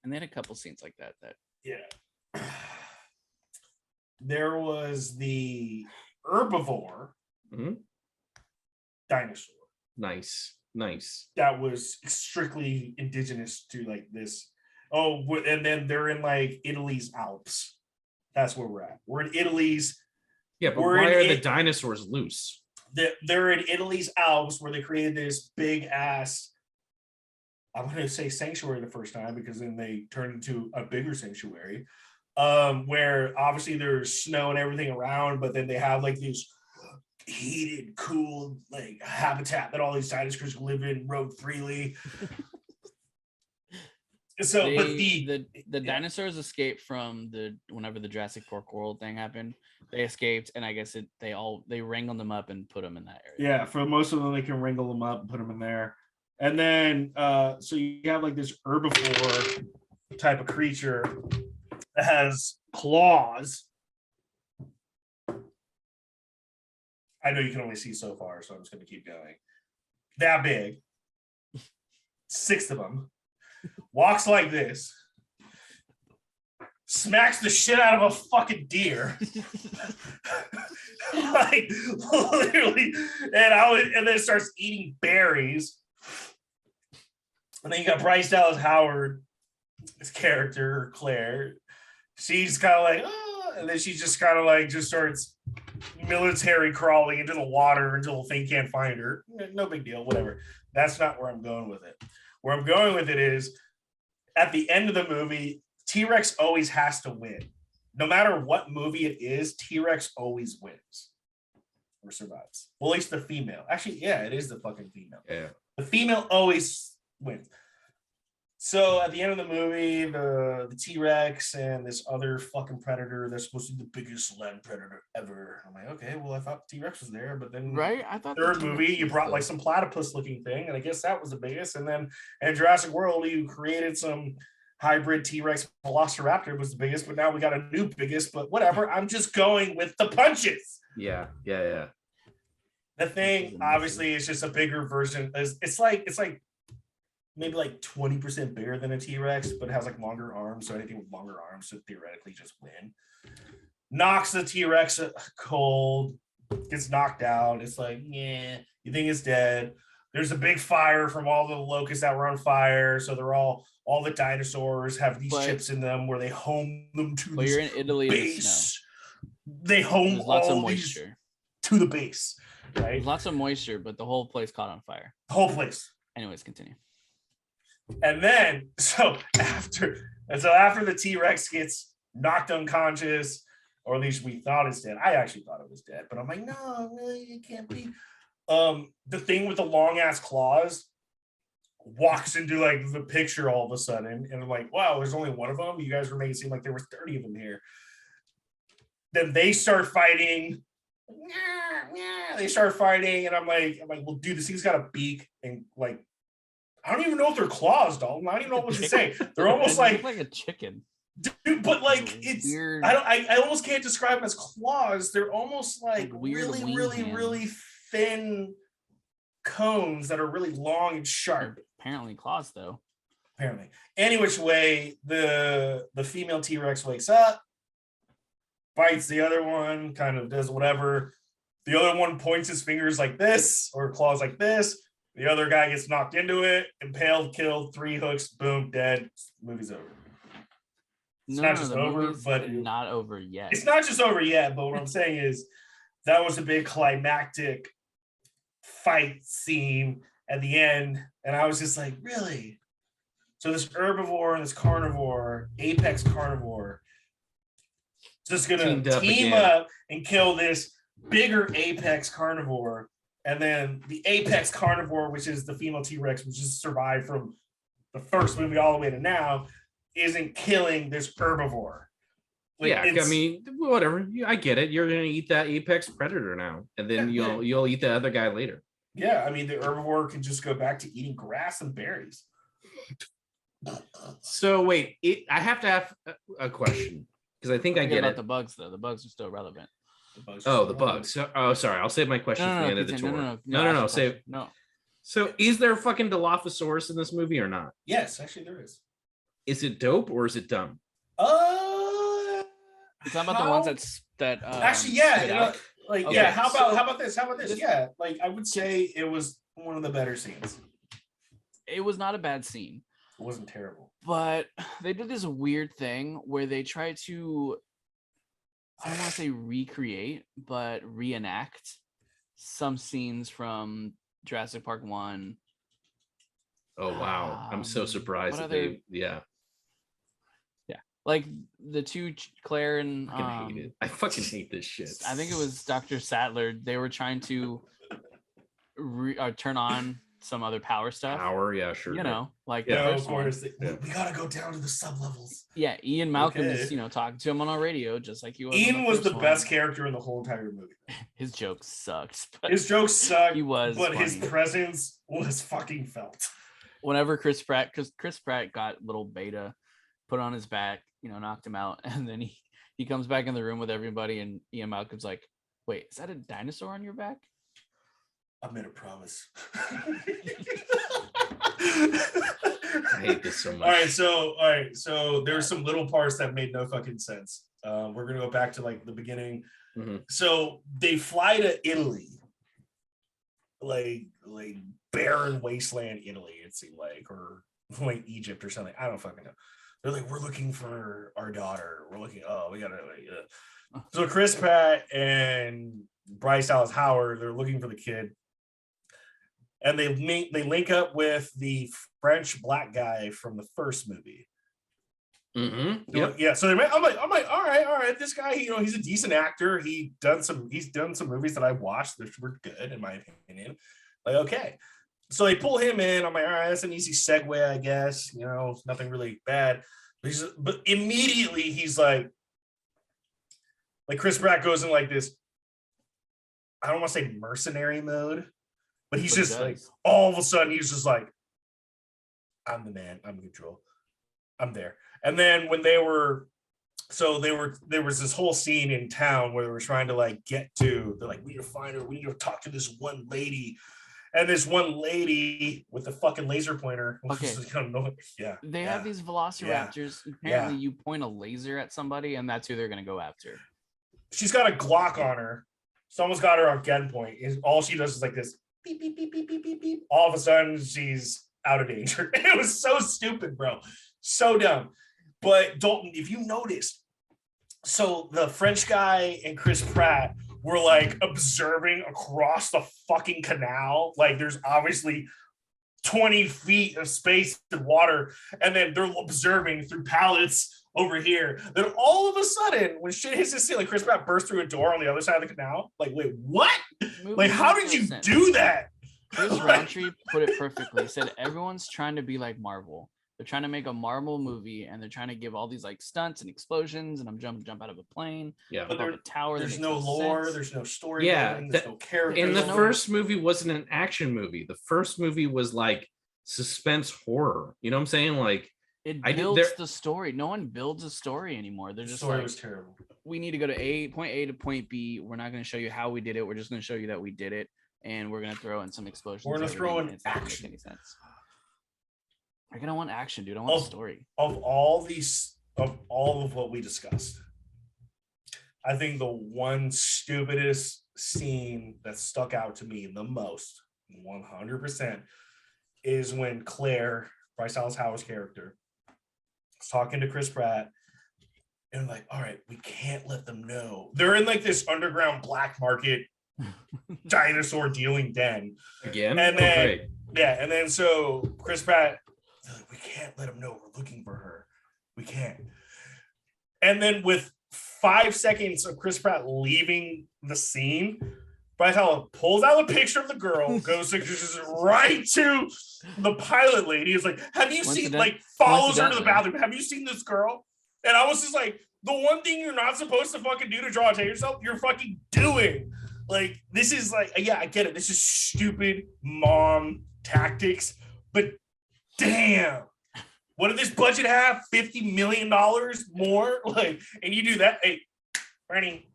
And they had a couple scenes like that. Yeah. There was the herbivore dinosaur. Nice. That was strictly indigenous to like this. Oh, and then they're in like Italy's Alps. That's where we're at. We're in Italy's. Yeah, but why are the dinosaurs loose? They're in Italy's Alps where they created this big ass. I'm going to say sanctuary the first time because then they turned into a bigger sanctuary, where obviously there's snow and everything around, but then they have like these heated, cool like habitat that all these dinosaurs live in, roam freely. So, but the dinosaurs escaped from whenever the Jurassic World thing happened. They escaped, and I guess they wrangled them up and put them in that area. Yeah, for most of them, they can wrangle them up and put them in there. And then, so you have like this herbivore type of creature that has claws. I know you can only see so far, so I'm just going to keep going. That big, 6 of them, walks like this, smacks the shit out of a fucking deer, like literally, and then starts eating berries. And then you got Bryce Dallas Howard, his character Claire. She's kind of like, oh, and then she just kind of like just starts military crawling into the water until the thing can't find her. No big deal, whatever. That's not where I'm going with it. Where I'm going with it is at the end of the movie, T-Rex always has to win. No matter what movie it is, T-Rex always wins or survives. Well, at least the female. Actually, yeah, it is the fucking female. Yeah. The female always wins. So at the end of the movie, the T-Rex and this other fucking predator, they're supposed to be the biggest land predator ever. I'm like, okay, well, I thought T-Rex was there, but then right, I thought third movie you brought like some platypus looking thing, and I guess that was the biggest. And then in Jurassic World, you created some hybrid T-Rex Velociraptor was the biggest, but now we got a new biggest. But whatever, I'm just going with the punches. Yeah. The thing obviously is just a bigger version. It's like maybe like 20% bigger than a T-Rex, but it has like longer arms. So anything with longer arms should theoretically just win. Knocks the T-Rex cold, gets knocked out. It's like, yeah, you think it's dead. There's a big fire from all the locusts that were on fire. So they're all the dinosaurs have these chips in them where they home them to the you're in Italy base. They home lots all of moisture to the base, right? There's lots of moisture, but the whole place caught on fire. The whole place. Anyways, continue. And then, so after the T-Rex gets knocked unconscious, or at least we thought it's dead. I actually thought it was dead, but I'm like, no, really, it can't be. The thing with the long ass claws walks into like the picture all of a sudden, and I'm like, wow, there's only one of them. You guys were making it seem like there was 30 of them here. Then they start fighting. They start fighting, and I'm like, well, dude, this thing's got a beak, and like, I don't even know if they're claws, Dalton. I don't even know what to say. They're almost like a chicken. Dude, but like it's weird. I almost can't describe them as claws. They're almost like really thin cones that are really long and sharp. Apparently claws though. Apparently. Any which way, the female T-Rex wakes up, bites the other one, kind of does whatever. The other one points his fingers like this or claws like this. The other guy gets knocked into it, impaled, killed, 3 hooks, boom, dead. Movie's over. It's not just over, but not over yet. It's not just over yet, but what I'm saying is that was a big climactic fight scene at the end, and I was just like, really? So this herbivore and this carnivore, apex carnivore, just gonna team up and kill this bigger apex carnivore. And then the apex carnivore, which is the female T-Rex, which just survived from the first movie all the way to now, isn't killing this herbivore. Like, yeah, I mean, whatever. I get it. You're gonna eat that apex predator now, and then you'll eat the other guy later. Yeah, I mean, the herbivore can just go back to eating grass and berries. So wait, I have to have a question because I think I get about it. The bugs, though. The bugs are still relevant. The bugs. So, sorry. I'll save my question for the end of the tour. No. Save. No. So, is there fucking Dilophosaurus in this movie or not? Yes, actually, there is. Is it dope or is it dumb? It's not about the ones that actually, yeah. Like, Okay, yeah, how so about this? How about this? this- Yeah, like I would say it was one of the better scenes. It was not a bad scene, It wasn't terrible. but they did this weird thing where they tried to, I don't want to say recreate, but reenact some scenes from Jurassic Park 1. Oh wow, I'm so surprised what that other- they. Yeah, Like the two Claire and I fucking hate it. I fucking hate this shit. I think it was Dr. Sattler. They were trying to turn on some other power stuff. Power, yeah, sure. You know, like Yeah. the No, of first one. course. Yeah. We gotta go down to the sub levels. Yeah, Ian Malcolm Okay. is, talking to him on a radio, just like he was. Ian was the first best one. character in the whole entire movie. His jokes sucked. But His jokes sucked, he was but his funny. presence was fucking felt. Whenever Chris Pratt got little Beta put on his back, knocked him out, and then he comes back in the room with everybody, and Ian Malcolm's like, "Wait, is that a dinosaur on your back?" I made a promise. I hate this so much. All right, so there's some little parts that made no fucking sense. We're gonna go back to like the beginning. Mhm. So they fly to Italy, like barren wasteland Italy, it seemed like, or like Egypt or something. I don't fucking know. They're like, we're looking for our daughter. We're looking. Oh, we gotta. So Chris Pratt and Bryce Dallas Howard, they're looking for the kid, and they link up with the French black guy from the first movie. Mm-hmm. Yep. Yeah. So I'm like, all right. This guy, he's a decent actor. He's done some movies that I watched that were good in my opinion. Like, okay. So they pull him in. I'm like, all right, that's an easy segue, I guess. Nothing really bad. But immediately he's like Chris Pratt goes in like this, I don't want to say mercenary mode, but he's just like, all of a sudden he's just like, I'm the man, I'm in control, I'm there. And then when there was this whole scene in town where they were trying to like they're like, we need to find her, we need to talk to this one lady. And this one lady with the fucking laser pointer. Okay. They have these velociraptors. Yeah. Apparently, you point a laser at somebody, and that's who they're going to go after. She's got a Glock on her. Someone's got her on gunpoint. All she does is like this beep, beep, beep, beep, beep, beep, beep. All of a sudden, she's out of danger. It was so stupid, bro. So dumb. But Dalton, if you noticed, so the French guy and Chris Pratt were like observing across the fucking canal. Like there's obviously 20 feet of space and water, and then they're observing through pallets over here. Then all of a sudden, when shit hits the ceiling, Chris Pratt burst through a door on the other side of the canal. Like, wait, what? Like, how did you do that? Chris Roundtree put it perfectly. He said everyone's trying to be like Marvel. They're trying to make a Marvel movie, and they're trying to give all these like stunts and explosions, and I'm jump out of a plane, But above a tower. There's no lore. Sense. There's no story. Yeah, there's no character. And the first movie wasn't an action movie. The first movie was like suspense horror. You know what I'm saying? Like it builds the story. No one builds a story anymore. They're just story like, was terrible. We need to go to point A to point B. We're not going to show you how we did it. We're just going to show you that we did it, and we're going to throw in some explosions. We're going to throw in it's not action. Make any sense. You're gonna want action, dude. I want a story. Of all of what we discussed, I think the one stupidest scene that stuck out to me the most, 100%, is when Claire, Bryce Dallas Howard's character, is talking to Chris Pratt, and like, all right, we can't let them know. They're in like this underground black market dinosaur dealing den. Again? And then and then so Chris Pratt, like, we can't let them know we're looking for her. We can't. And then with 5 seconds of Chris Pratt leaving the scene, Bryce Dallas pulls out a picture of the girl, goes right to the pilot lady. Is like, have you seen, like, follows her to the bathroom. Have you seen this girl? And I was just like, the one thing you're not supposed to fucking do to draw attention to yourself, you're fucking doing. Like, this is like, yeah, I get it. This is stupid mom tactics, but damn, what did this budget have? $50 million more? Like, and you do that? Hey, Randy,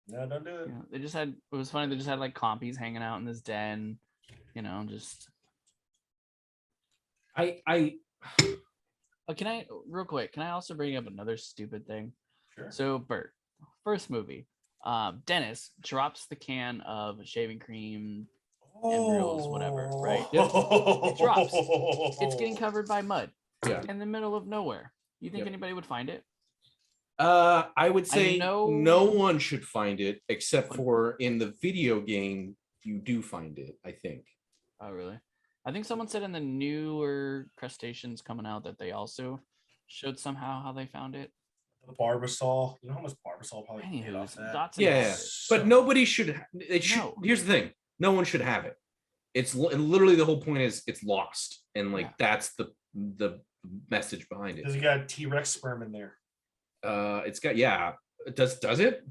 no, don't do it. Yeah, they just had, it was funny. They just had like compies hanging out in this den, just. Can I real quick? Can I also bring up another stupid thing? Sure. So Bert, first movie, Dennis drops the can of shaving cream, embryos, whatever, right? Yep. It drops. It's getting covered by mud Yeah. in the middle of nowhere. You think Yep. anybody would find it? I would say know- no one should find it except for in the video game. You do find it, I think. Oh, really? I think someone said in the newer crustaceans coming out that they also showed somehow how they found it. The Barbasol. You know how much Barbasol probably made Anywho, off that? Dotson Yeah, has it. but nobody should. It should. No. Here's the thing: no one should have it. It's literally the whole point is it's lost, and like Yeah. that's the message behind it. Does it got T-Rex sperm in there? It's got does it?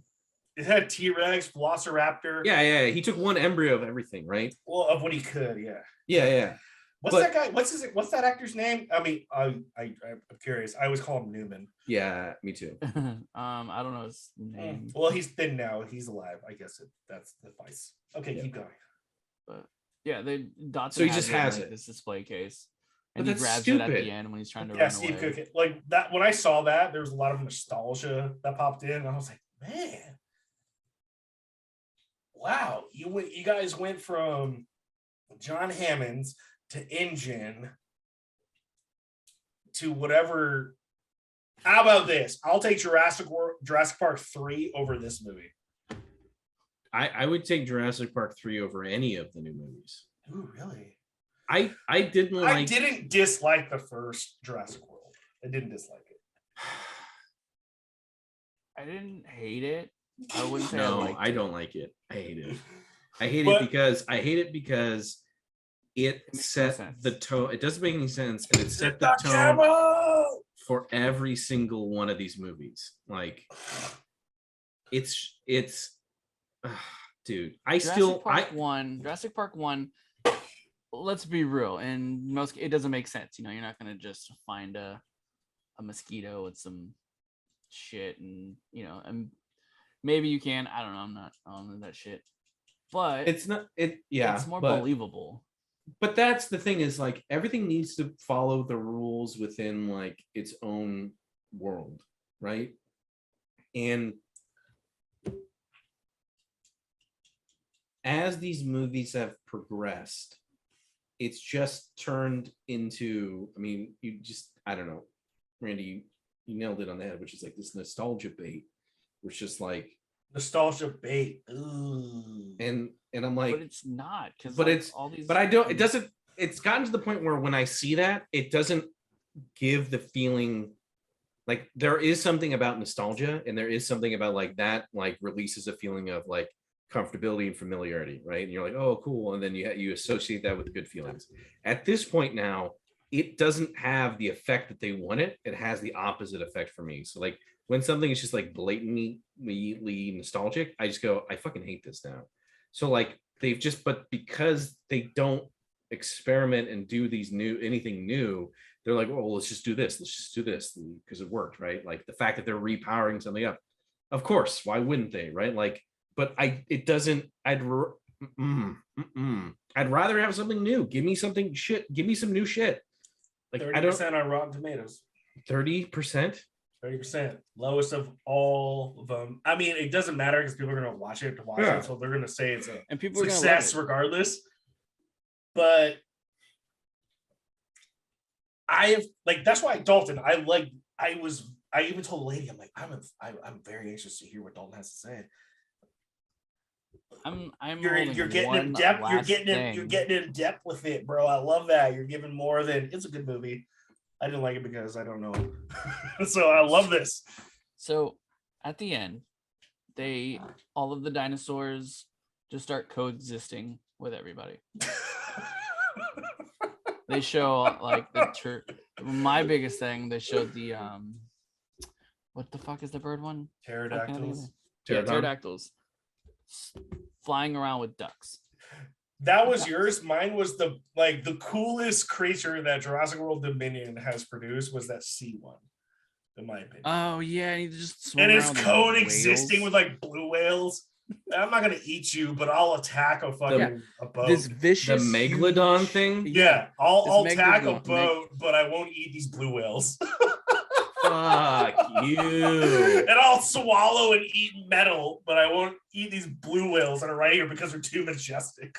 It had T-Rex, Velociraptor. Yeah. He took one embryo of everything, right? Well, of what he could, yeah. Yeah. What's But- that guy? What's that actor's name? I mean, I'm curious. I always call him Newman. Yeah, me too. I don't know his name. Well, he's thin now. He's alive. I guess that's the vice. Okay, Yeah. keep going. But yeah, Dotson. So he just has like, it. this display case, But and he that's grabs it at stupid. the end when he's trying to Yeah, run Steve away. Cook. Like that. When I saw that, there was a lot of nostalgia that popped in. And I was like, man, wow! You guys went from John Hammond's to Engine to whatever. How about this? I'll take Jurassic Park 3 over this movie. I would take Jurassic Park 3 over any of the new movies. Ooh, really? I didn't like. I didn't dislike the first Jurassic World. I didn't dislike it. I didn't hate it. I wouldn't say No, liked I it. don't like it. I hate it. I hate But- it because it makes no set sense. the tone. It doesn't make any sense, and it set the Not tone Camo! for every single one of these movies. Like, it's dude. Jurassic Park 1. Let's be real. And it doesn't make sense. You know, you're not gonna just find a mosquito with some shit, and and maybe you can. I don't know. I'm not on that shit. But it's not it. Yeah, it's more but, believable. But that's the thing is like everything needs to follow the rules within like its own world, right? And as these movies have progressed, it's just turned into, I mean, I don't know, Randy, you nailed it on the head, which is like this nostalgia bait, which is like Nostalgia bait. Ooh. and I'm like, But it's not, because all these. but I don't. It doesn't. It's gotten to the point where when I see that, it doesn't give the feeling. Like there is something about nostalgia, and there is something about like that, like releases a feeling of like comfortability and familiarity, right? And you're like, oh, cool, and then you associate that with good feelings. At this point now, it doesn't have the effect that they want it. It has the opposite effect for me. So like when something is just like blatantly nostalgic, I just go, I fucking hate this now. So like but because they don't experiment and do anything new, they're like, oh, let's just do this because it worked, right? Like the fact that they're repowering something up, of course, why wouldn't they, right? Like, but I'd rather have something new. Give me some new shit. Like 30% on Rotten Tomatoes. 30%. 30%, lowest of all of them. I mean, it doesn't matter because people are going to watch it, so they're going to say it's a and people success are gonna love regardless. But that's why Dalton. I even told the lady, I'm like, I'm very anxious to hear what Dalton has to say. You're getting in depth. You're getting in depth with it, bro. I love that. You're giving more than it's a good movie. I didn't like it because I don't know. So I love this. So at the end, all of the dinosaurs just start coexisting with everybody. They show like my biggest thing, they showed the what the fuck is the bird one? Pterodactyls. Pterodactyls flying around with ducks. That was yours. Mine was the coolest creature that Jurassic World Dominion has produced was that sea one, in my opinion. Oh yeah, you just and it's coexisting with like blue whales. I'm not gonna eat you, but I'll attack a fucking a boat. This vicious the megalodon thing. Yeah, I'll attack a boat, but I won't eat these blue whales. Fuck you. And I'll swallow and eat metal, but I won't eat these blue whales that are right here because they're too majestic.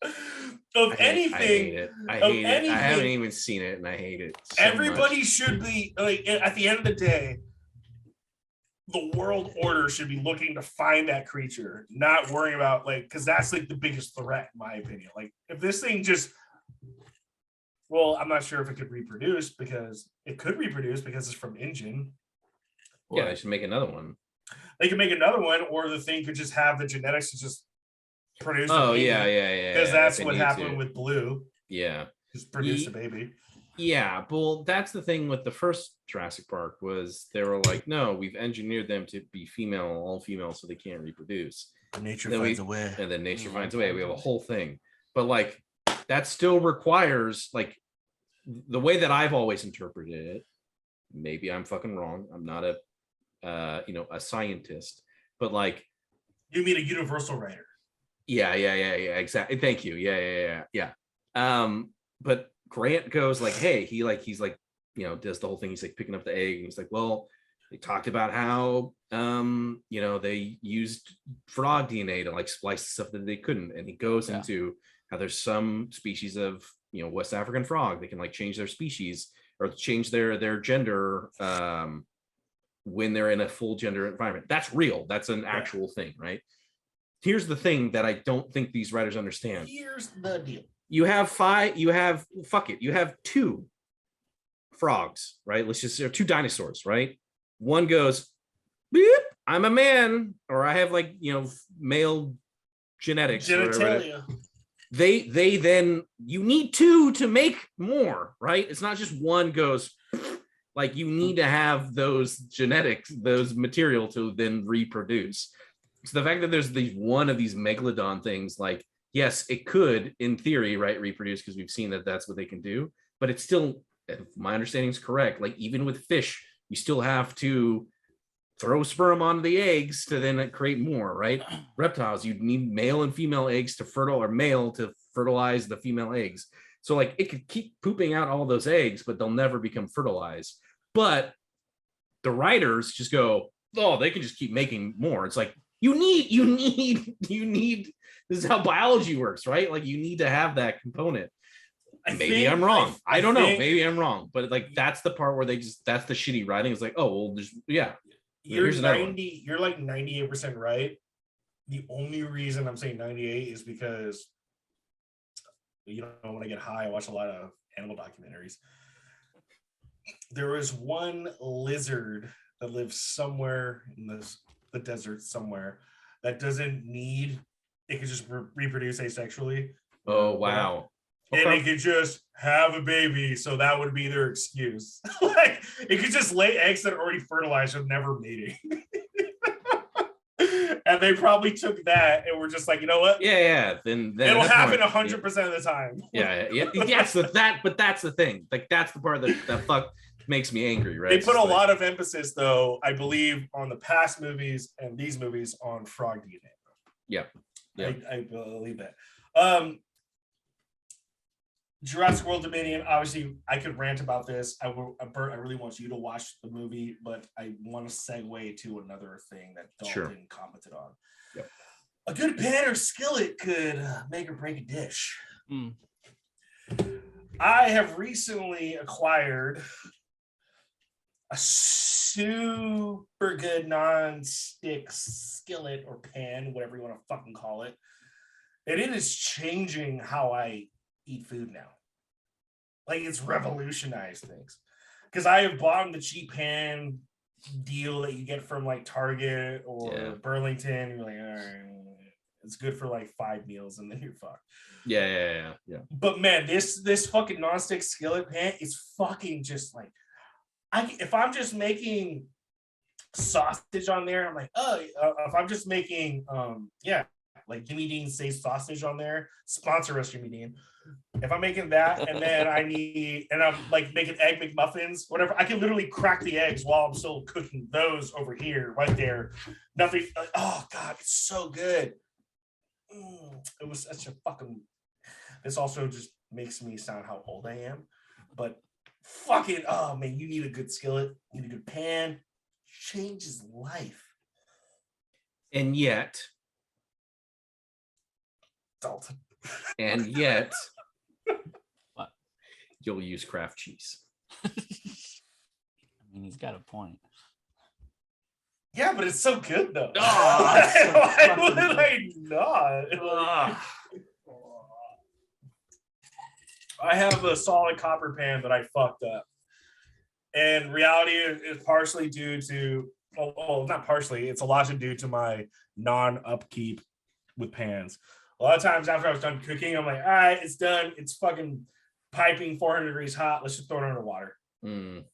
I hate it. I hate it. I haven't even seen it, and I hate it. So Everybody much. should be like, at the end of the day, the world order should be looking to find that creature, not worrying about like, because that's like the biggest threat, in my opinion. Like, if this thing just, well, I'm not sure if it could reproduce because it could reproduce because it's from InGen. Yeah, they should make another one. They can make another one, or the thing could just have the genetics to just produce. Oh yeah. Because that's what happened with Blue. Yeah, just produced a baby. Yeah, well, that's the thing with the first Jurassic Park was they were like, no, we've engineered them to be female, all female, so they can't reproduce. Nature finds a way. And then nature finds a way. We have a whole thing. But like that still requires like the way that I've always interpreted it. Maybe I'm fucking wrong. I'm not a a scientist, but like you mean a universal writer. Yeah, exactly. Thank you. Yeah. But Grant goes like, hey, he's like, does the whole thing. He's like picking up the egg, and he's like, well, they talked about how they used frog DNA to like splice stuff that they couldn't, and he goes into how there's some species of West African frog they can like change their species or change their gender when they're in a full gender environment. That's real. That's an actual thing, right? Here's the thing that I don't think these writers understand. Here's the deal. You have two frogs, right? Let's just say two dinosaurs, right? One goes, beep, I'm a man, or I have like, male genetics. Genitalia. They then, you need two to make more, right? It's not just one goes, like you need to have those genetics, those material to then reproduce. So the fact that there's one of these megalodon things, like, yes, it could, in theory, right, reproduce because we've seen that that's what they can do. But it's still, if my understanding is correct, like even with fish, you still have to throw sperm onto the eggs to then create more, right? Reptiles, you need male and female eggs to fertilize the female eggs. So like it could keep pooping out all those eggs, but they'll never become fertilized. But the writers just go, oh, they can just keep making more. It's like, you need, this is how biology works, right? Like you need to have that component. Maybe I'm wrong. I don't know. Maybe I'm wrong. But like, that's the part where that's the shitty writing. It's like, oh, well, you're like 98% right. The only reason I'm saying 98 is because, when I get high, I watch a lot of animal documentaries. There is one lizard that lives somewhere in the desert somewhere that doesn't need, it could just reproduce asexually. Oh, wow. And it could just have a baby, so that would be their excuse. Like it could just lay eggs that are already fertilized and never mating. And they probably took that and were just like, you know what? Yeah. Then it'll happen 100% of the time. Yeah. Yes, but that's the thing. Like that's the part that fuck makes me angry, right? They put a lot of emphasis, though, I believe, on the past movies and these movies on frog DNA. Yeah. I believe that. Jurassic World Dominion, obviously, I could rant about this. Bert, I really want you to watch the movie, but I want to segue to another thing that Dalton commented on. Yep. A good pan or skillet could make or break a dish. I have recently acquired a super good non-stick skillet or pan, whatever you want to fucking call it. And it is changing how I eat food now. Like it's revolutionized things. Because I have bought the cheap pan deal that you get from like Target or Burlington. You're like, all right, it's good for like 5 meals and then you're fucked. Yeah. But man, this fucking nonstick skillet pan is fucking just like, if I'm just making sausage on there, I'm like, if I'm just making like Jimmy Dean says sausage on there, sponsor us, Jimmy Dean. If I'm making that and then I'm like making egg McMuffins, whatever, I can literally crack the eggs while I'm still cooking those over here, right there. Nothing. Oh God, it's so good. It was such a fucking. This also just makes me sound how old I am, but fucking, oh man, you need a good skillet, you need a good pan. Changes life. And yet, Dalton. What? You'll use Kraft cheese. I mean, he's got a point. Yeah, but it's so good though. Oh, so why would I not? I have a solid copper pan that I fucked up. And reality is partially due to, not partially, it's a lot to do to my non-upkeep with pans. A lot of times after I was done cooking, I'm like, all right, it's done. It's fucking piping 400 degrees hot. Let's just throw it under water. You're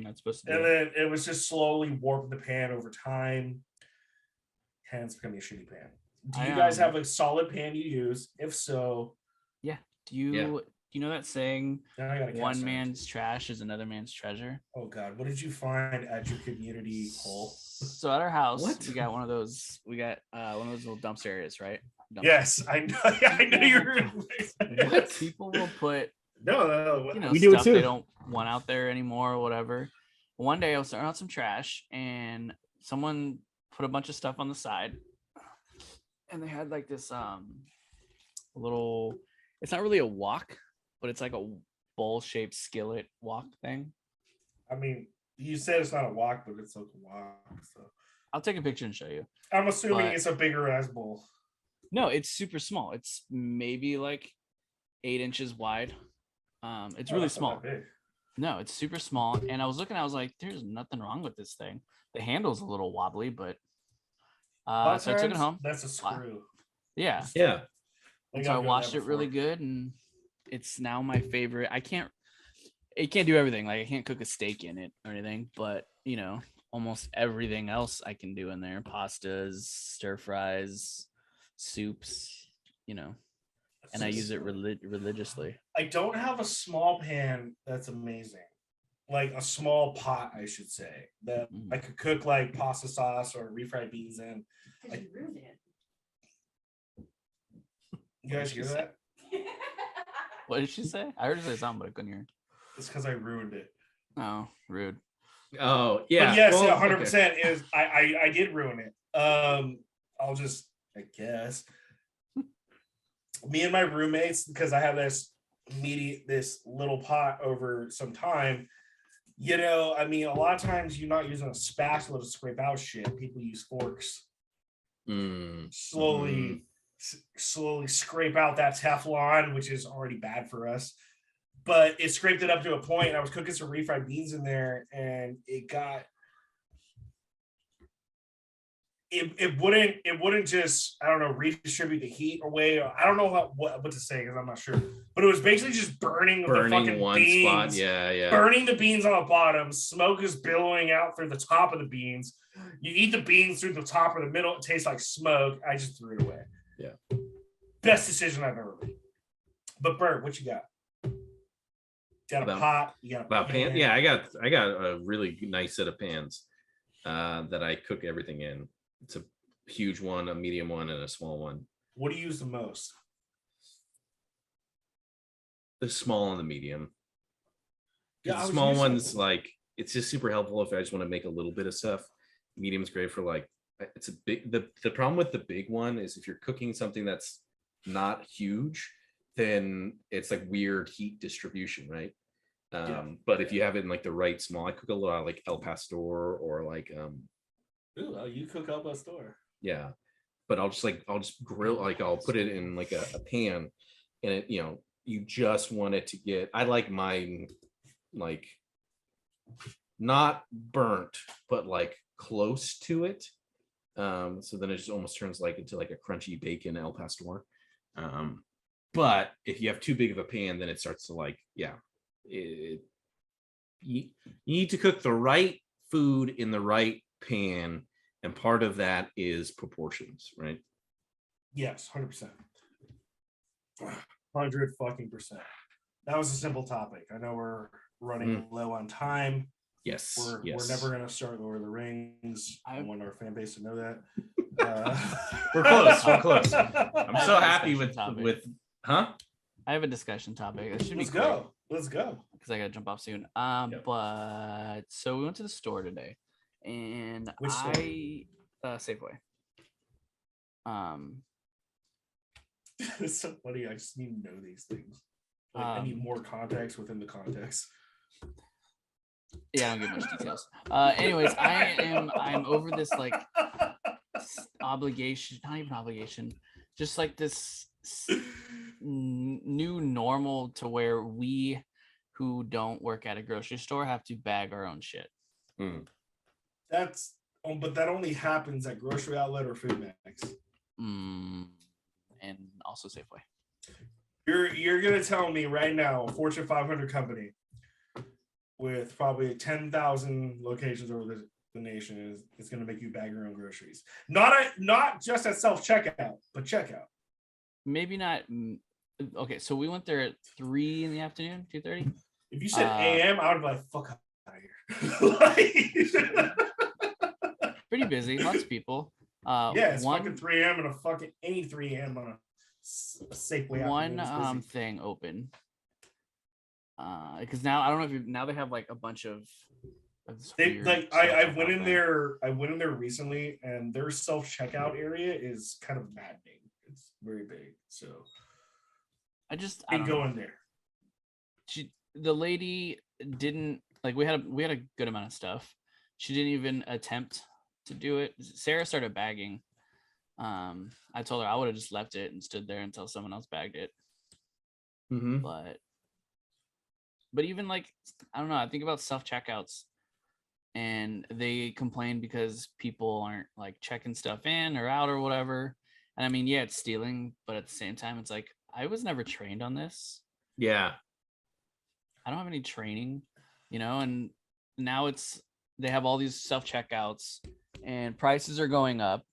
not supposed to do And it. then it was just slowly warping the pan over time. Pan's becoming a shitty pan. Do you guys have a solid pan you use? If so, yeah. Do you know that saying? One man's trash is another man's treasure. Oh God, what did you find at your community hole? So at our house, we got one of those. We got one of those little dumpster areas, right? Yes, I know. I know you're. What people will put. No, you know, we do it stuff too. they don't want out there anymore or whatever. One day I was throwing out some trash and someone put a bunch of stuff on the side, and they had like this little. It's not really a wok, but it's like a bowl-shaped skillet wok thing. I mean, you said it's not a wok, but it's like a wok. So I'll take a picture and show you. I'm assuming it's a bigger ass bowl. No, it's super small. It's maybe like 8 inches wide. It's really small. No, it's super small. And I was looking, I was like, there's nothing wrong with this thing. The handle's a little wobbly, but so I took it home. That's a screw. Yeah. Yeah. And so I washed it really good, and it's now my favorite. It can't do everything. Like I can't cook a steak in it or anything, but you know, almost everything else I can do in there. Pastas, stir fries, soups, you know, and I use it religiously. I don't have a small pan that's amazing. Like a small pot, I should say, that I could cook like pasta sauce or refried beans in. Because you ruined it. You guys hear that? What did she say? I heard her say something, but I couldn't hear. It's because I ruined it. Oh, rude. Oh, yeah. But yes, well, 100% okay. is I did ruin it. I'll just, I guess. Me and my roommates, because I have this little pot over some time, you know, I mean, a lot of times you're not using a spatula to scrape out shit. People use forks. Slowly scrape out that Teflon, which is already bad for us. But it scraped it up to a point, and I was cooking some refried beans in there, and it wouldn't just, I don't know, redistribute the heat away. I don't know what to say because I'm not sure. But it was basically just burning the fucking one beans. spot. Yeah. Burning the beans on the bottom. Smoke is billowing out through the top of the beans. You eat the beans through the top or the middle. It tastes like smoke. I just threw it away. Yeah. Best decision I've ever made. But Bert, what you got? You got a pot? You got a pan? Yeah, I got a really nice set of pans that I cook everything in. It's a huge one, a medium one, and a small one. What do you use the most? The small and the medium. Yeah, the small one's like, it's just super helpful if I just want to make a little bit of stuff. Medium's great for like, it's a big, the problem with the big one is if you're cooking something that's not huge, then it's like weird heat distribution, right? But if you have it in like the right small, I cook a lot of like El Pastor or like Ooh, you cook El Pastor. Yeah, but I'll just grill, like I'll put it in like a pan, and it, you know, you just want it to get, I like mine like not burnt, but like close to it. So then it just almost turns like into like a crunchy bacon El Pastor. But if you have too big of a pan, then it starts to like, you need to cook the right food in the right pan, and part of that is proportions, right? Yes, 100%. 100%. That was a simple topic. I know we're running low on time. Yes, we're never gonna start Lord of the Rings. I want our fan base to know that. We're close. I'm so happy with I huh? have a discussion topic. It should Let's be quick. go. Let's go. because I gotta jump off soon. Yep. But so we went to the store today, and Which store? Safeway. It's so funny. I just need to know these things. Like, I need more context within the context. Yeah, I don't give much details. Anyways, I'm over this like obligation, not even obligation, just like this new normal to where we who don't work at a grocery store have to bag our own shit. That's but that only happens at Grocery Outlet or Food Max. And also Safeway. You're gonna tell me right now, a Fortune 500 company with probably 10,000 locations over the nation is gonna make you bag your own groceries. Not just at self-checkout, but checkout. Maybe not. Okay, so we went there at 3 in the afternoon, 2:30. If you said AM, I would be like, fuck out of here. Pretty busy, lots of people. Yeah, it's fucking 3 a.m. and a fucking any 3 a.m. on a Safeway. One thing open. Because now I don't know if now they have like a bunch of I went in there. I went in there recently, and their self-checkout area is kind of maddening. It's very big, so I didn't go in there. The lady didn't like. We had a good amount of stuff. She didn't even attempt to do it. Sarah started bagging. I told her I would have just left it and stood there until someone else bagged it. But even like, I don't know, I think about self-checkouts and they complain because people aren't like checking stuff in or out or whatever. And I mean, yeah, it's stealing, but at the same time, it's like, I was never trained on this. Yeah. I don't have any training, and now they have all these self-checkouts and prices are going up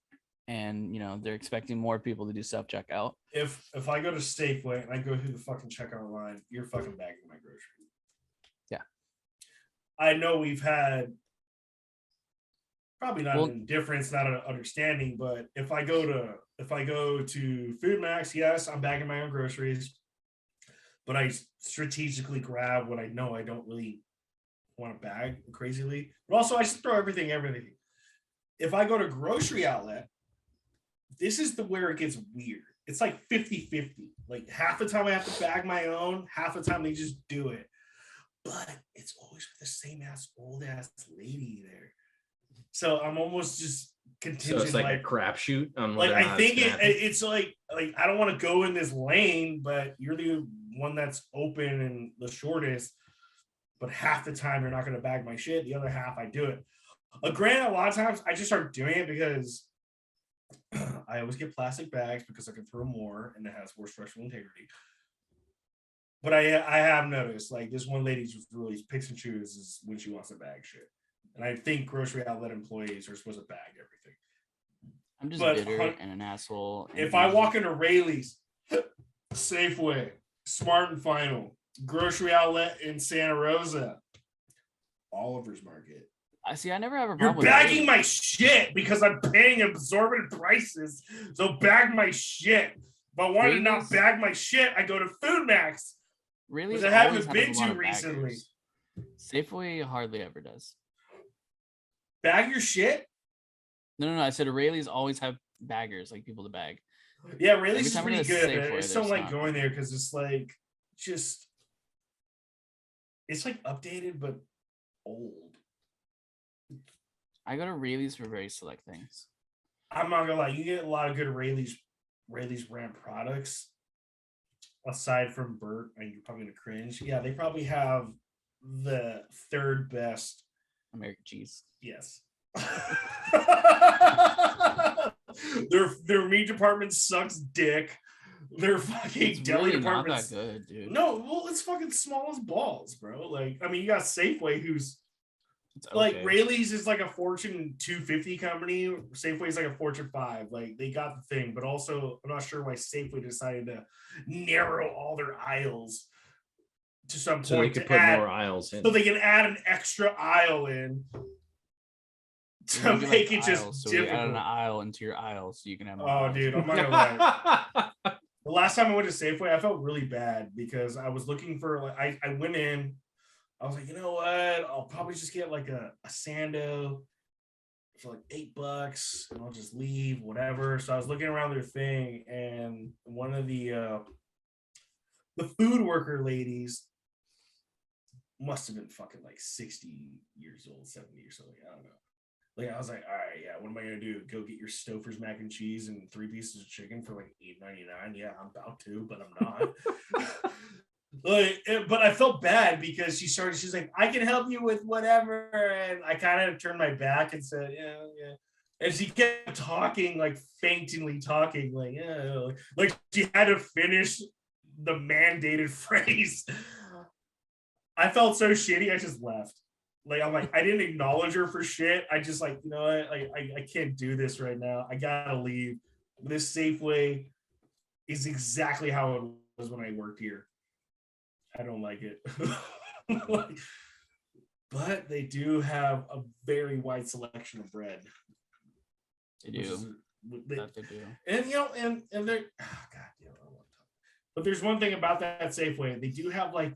and, they're expecting more people to do self-checkout. If I go to Safeway and I go through the fucking checkout line, you're fucking bagging my groceries. Yeah. I know we've had probably not an indifference, not an understanding, but if I go to Food Max, yes, I'm bagging my own groceries, but I strategically grab what I know I don't really want to bag crazily. But also I just throw everything. If I go to Grocery Outlet, this is where it gets weird. It's like 50-50. Like half the time I have to bag my own, half the time they just do it. But it's always with the same old ass lady there. So I'm almost just contingent. So it's like a crapshoot on like I think it's like I don't want to go in this lane, but you're the one that's open and the shortest. But half the time you're not going to bag my shit. The other half I do it. Granted, a lot of times I just start doing it because I always get plastic bags because I can throw more and it has more structural integrity. But I have noticed like this one lady just really picks and chooses when she wants to bag shit. And I think Grocery Outlet employees are supposed to bag everything. I'm just bitter and an asshole. If I walk into Rayleigh's, Safeway, Smart and Final, Grocery Outlet in Santa Rosa, Oliver's Market. I never have a problem. You're bagging my shit because I'm paying exorbitant prices. So bag my shit. If I want to not bag my shit, I go to Food Max. Really? Which I haven't been to recently. Safeway hardly ever does. Bag your shit? No. I said Rayleigh's always have baggers, like people to bag. Yeah, Rayleigh's is pretty good. Safeway, I just don't like going there because it's like it's like updated but old. I go to Rayleigh's for very select things. I'm not gonna lie, you get a lot of good Rayleigh's rant products. Aside from Bert, and you're probably gonna cringe. Yeah, they probably have the third best American cheese. Yes. Their meat department sucks dick. Their fucking deli department's not that good, dude. No, well, it's fucking small as balls, bro. Like, I mean, you got Safeway, who's like Rayleigh's is like a Fortune 250 company. Safeway is like a Fortune 5. Like, they got the thing, but also I'm not sure why Safeway decided to narrow all their aisles to some point. So they could put more aisles in. So they can add an extra aisle in to make it just so difficult. add an aisle into your aisle so you can have more aisles. Dude, I'm not gonna lie. The last time I went to Safeway, I felt really bad because I was looking for like I went in. I was like, you know what? I'll probably just get like a Sando for like $8 and I'll just leave, whatever. So I was looking around their thing, and one of the food worker ladies must have been fucking like 60 years old, 70 or something. I don't know. Like I was like, all right, yeah, what am I gonna do? Go get your Stouffer's mac and cheese and 3 pieces of chicken for like $8.99? Yeah, I'm about to, but I'm not. But I felt bad because she's like, I can help you with whatever, and I kind of turned my back and said, yeah. And she kept talking, like faintly talking, like, yeah, like she had to finish the mandated phrase. I felt so shitty. I just left. Like, I'm like, I didn't acknowledge her for shit. I just like, you know what? I can't do this right now. I gotta leave. This Safeway is exactly how it was when I worked here. I don't like it. But they do have a very wide selection of bread. They do. They do. And you know, and they're God, you know, I want to talk. But there's one thing about that Safeway. They do have like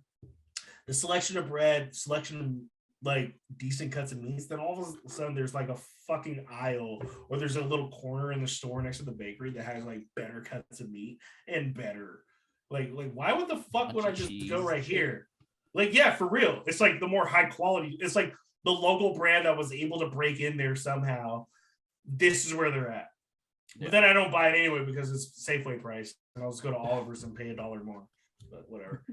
the selection of bread, selection of like decent cuts of meats. Then all of a sudden there's like a fucking aisle, or there's a little corner in the store next to the bakery that has like better cuts of meat and better. Like why would the fuck would I just go right here? Like, yeah, for real. It's like the more high quality. It's like the local brand that was able to break in there somehow. This is where they're at. Yeah. But then I don't buy it anyway because it's Safeway price. And I'll just go to Oliver's and pay $1 more. But whatever.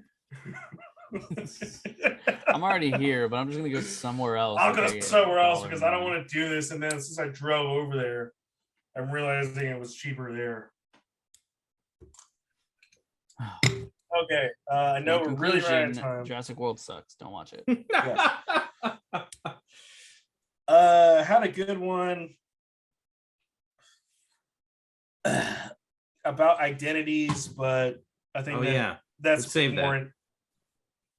I'm already here, but I'm just gonna go somewhere else. I'll go somewhere else because I don't want to do this. And then since I drove over there, I'm realizing it was cheaper there. Okay, I know we're really running out of time. Jurassic World sucks. Don't watch it. Had a good one about identities, but I think that's more.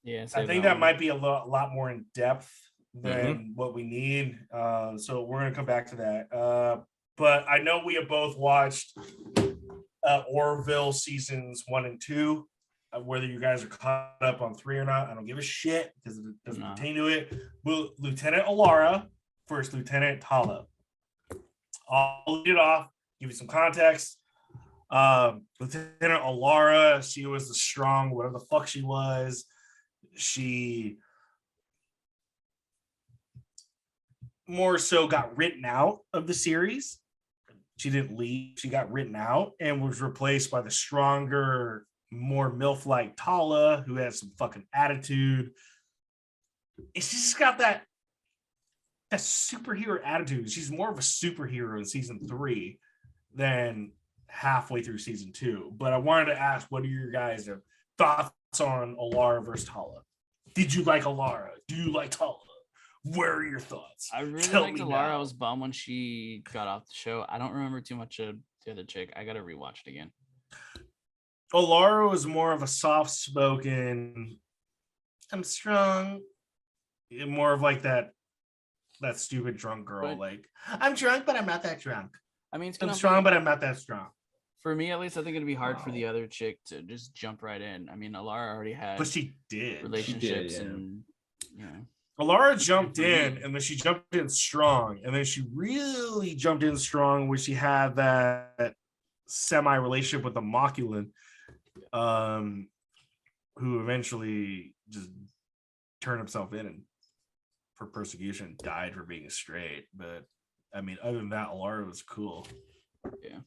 Yeah, I think that might be a lot more in depth than what we need. So we're gonna come back to that. But I know we have both watched Orville seasons 1 and 2. Whether you guys are caught up on 3 or not, I don't give a shit because it doesn't pertain to it. Well, Lieutenant Alara, First Lieutenant Tala. I'll lead it off, give you some context. Lieutenant Alara, she was the strong, whatever the fuck she was. She more so got written out of the series. She didn't leave. She got written out and was replaced by the stronger, more MILF-like Tala, who has some fucking attitude. And she's just got that superhero attitude. She's more of a superhero in season 3 than halfway through season 2. But I wanted to ask, what are your guys' thoughts on Alara versus Tala? Did you like Alara? Do you like Tala? Where are your thoughts? I really liked Alara. I was bummed when she got off the show. I don't remember too much of the other chick. I gotta rewatch it again. Alara was more of a soft-spoken, I'm strong, more of like that stupid drunk girl. Like, I'm drunk, but I'm not that drunk. I mean, I'm strong, but I'm not that strong. For me, at least, I think it'd be hard for the other chick to just jump right in. I mean, Alara already had, but she did relationships, and you know. Alara jumped in, and then she jumped in strong, and then she really jumped in strong when she had that semi-relationship with the Moculin, who eventually just turned himself in for persecution, died for being straight. But I mean, other than that, Alara was cool. Yeah.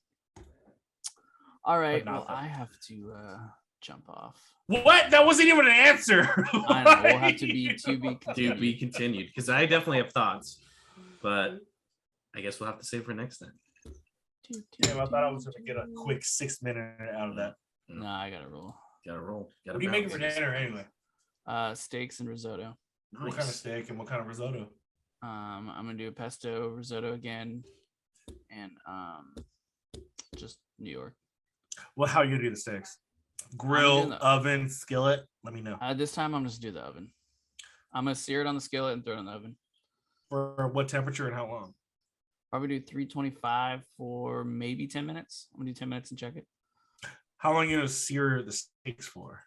All right. Well, I have to jump off. What? That wasn't even an answer. I know. We'll have to be continued because I definitely have thoughts, but I guess we'll have to save for next time. Yeah, I thought I was going to get a quick 6-minute out of that. No, I gotta roll. What are you making for dinner anyway? Steaks and risotto. Nice. What kind of steak and what kind of risotto? I'm gonna do a pesto risotto again, and just New York. Well, how are you gonna do the steaks? Grill, oven, skillet? Let me know. This time I'm just do the oven. I'm gonna sear it on the skillet and throw it in the oven. For what temperature and how long? Probably do 325 for maybe 10 minutes. I'm gonna do 10 minutes and check it. How long are you gonna sear the steaks for?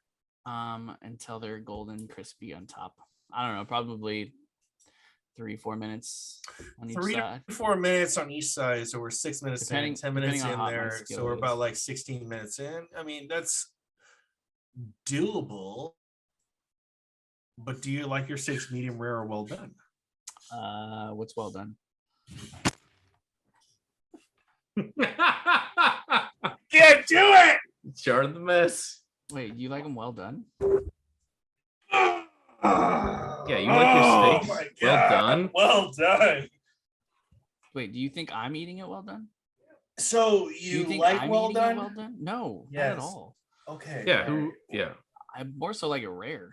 Until they're golden crispy on top. I don't know, probably 3-4 minutes on each 3 side. to 4 minutes on each side. So we're 6 minutes in, 10 minutes depending on in how hot my there. skillet So we're is. about like 16 minutes in. I mean, that's doable. But do you like your steaks medium rare or well done? What's well done? Can't do it. JARdon the mess. Wait, you like them well done? Yeah, you like your steaks well done. Well done. Wait, do you think I'm eating it well done? So Do you think like I'm well eating it done? well done? No, not Yes. at all. Okay. Yeah, all who? right. Yeah. I more so like it rare.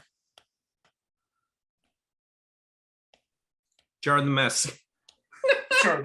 JARdon the mess. Sure.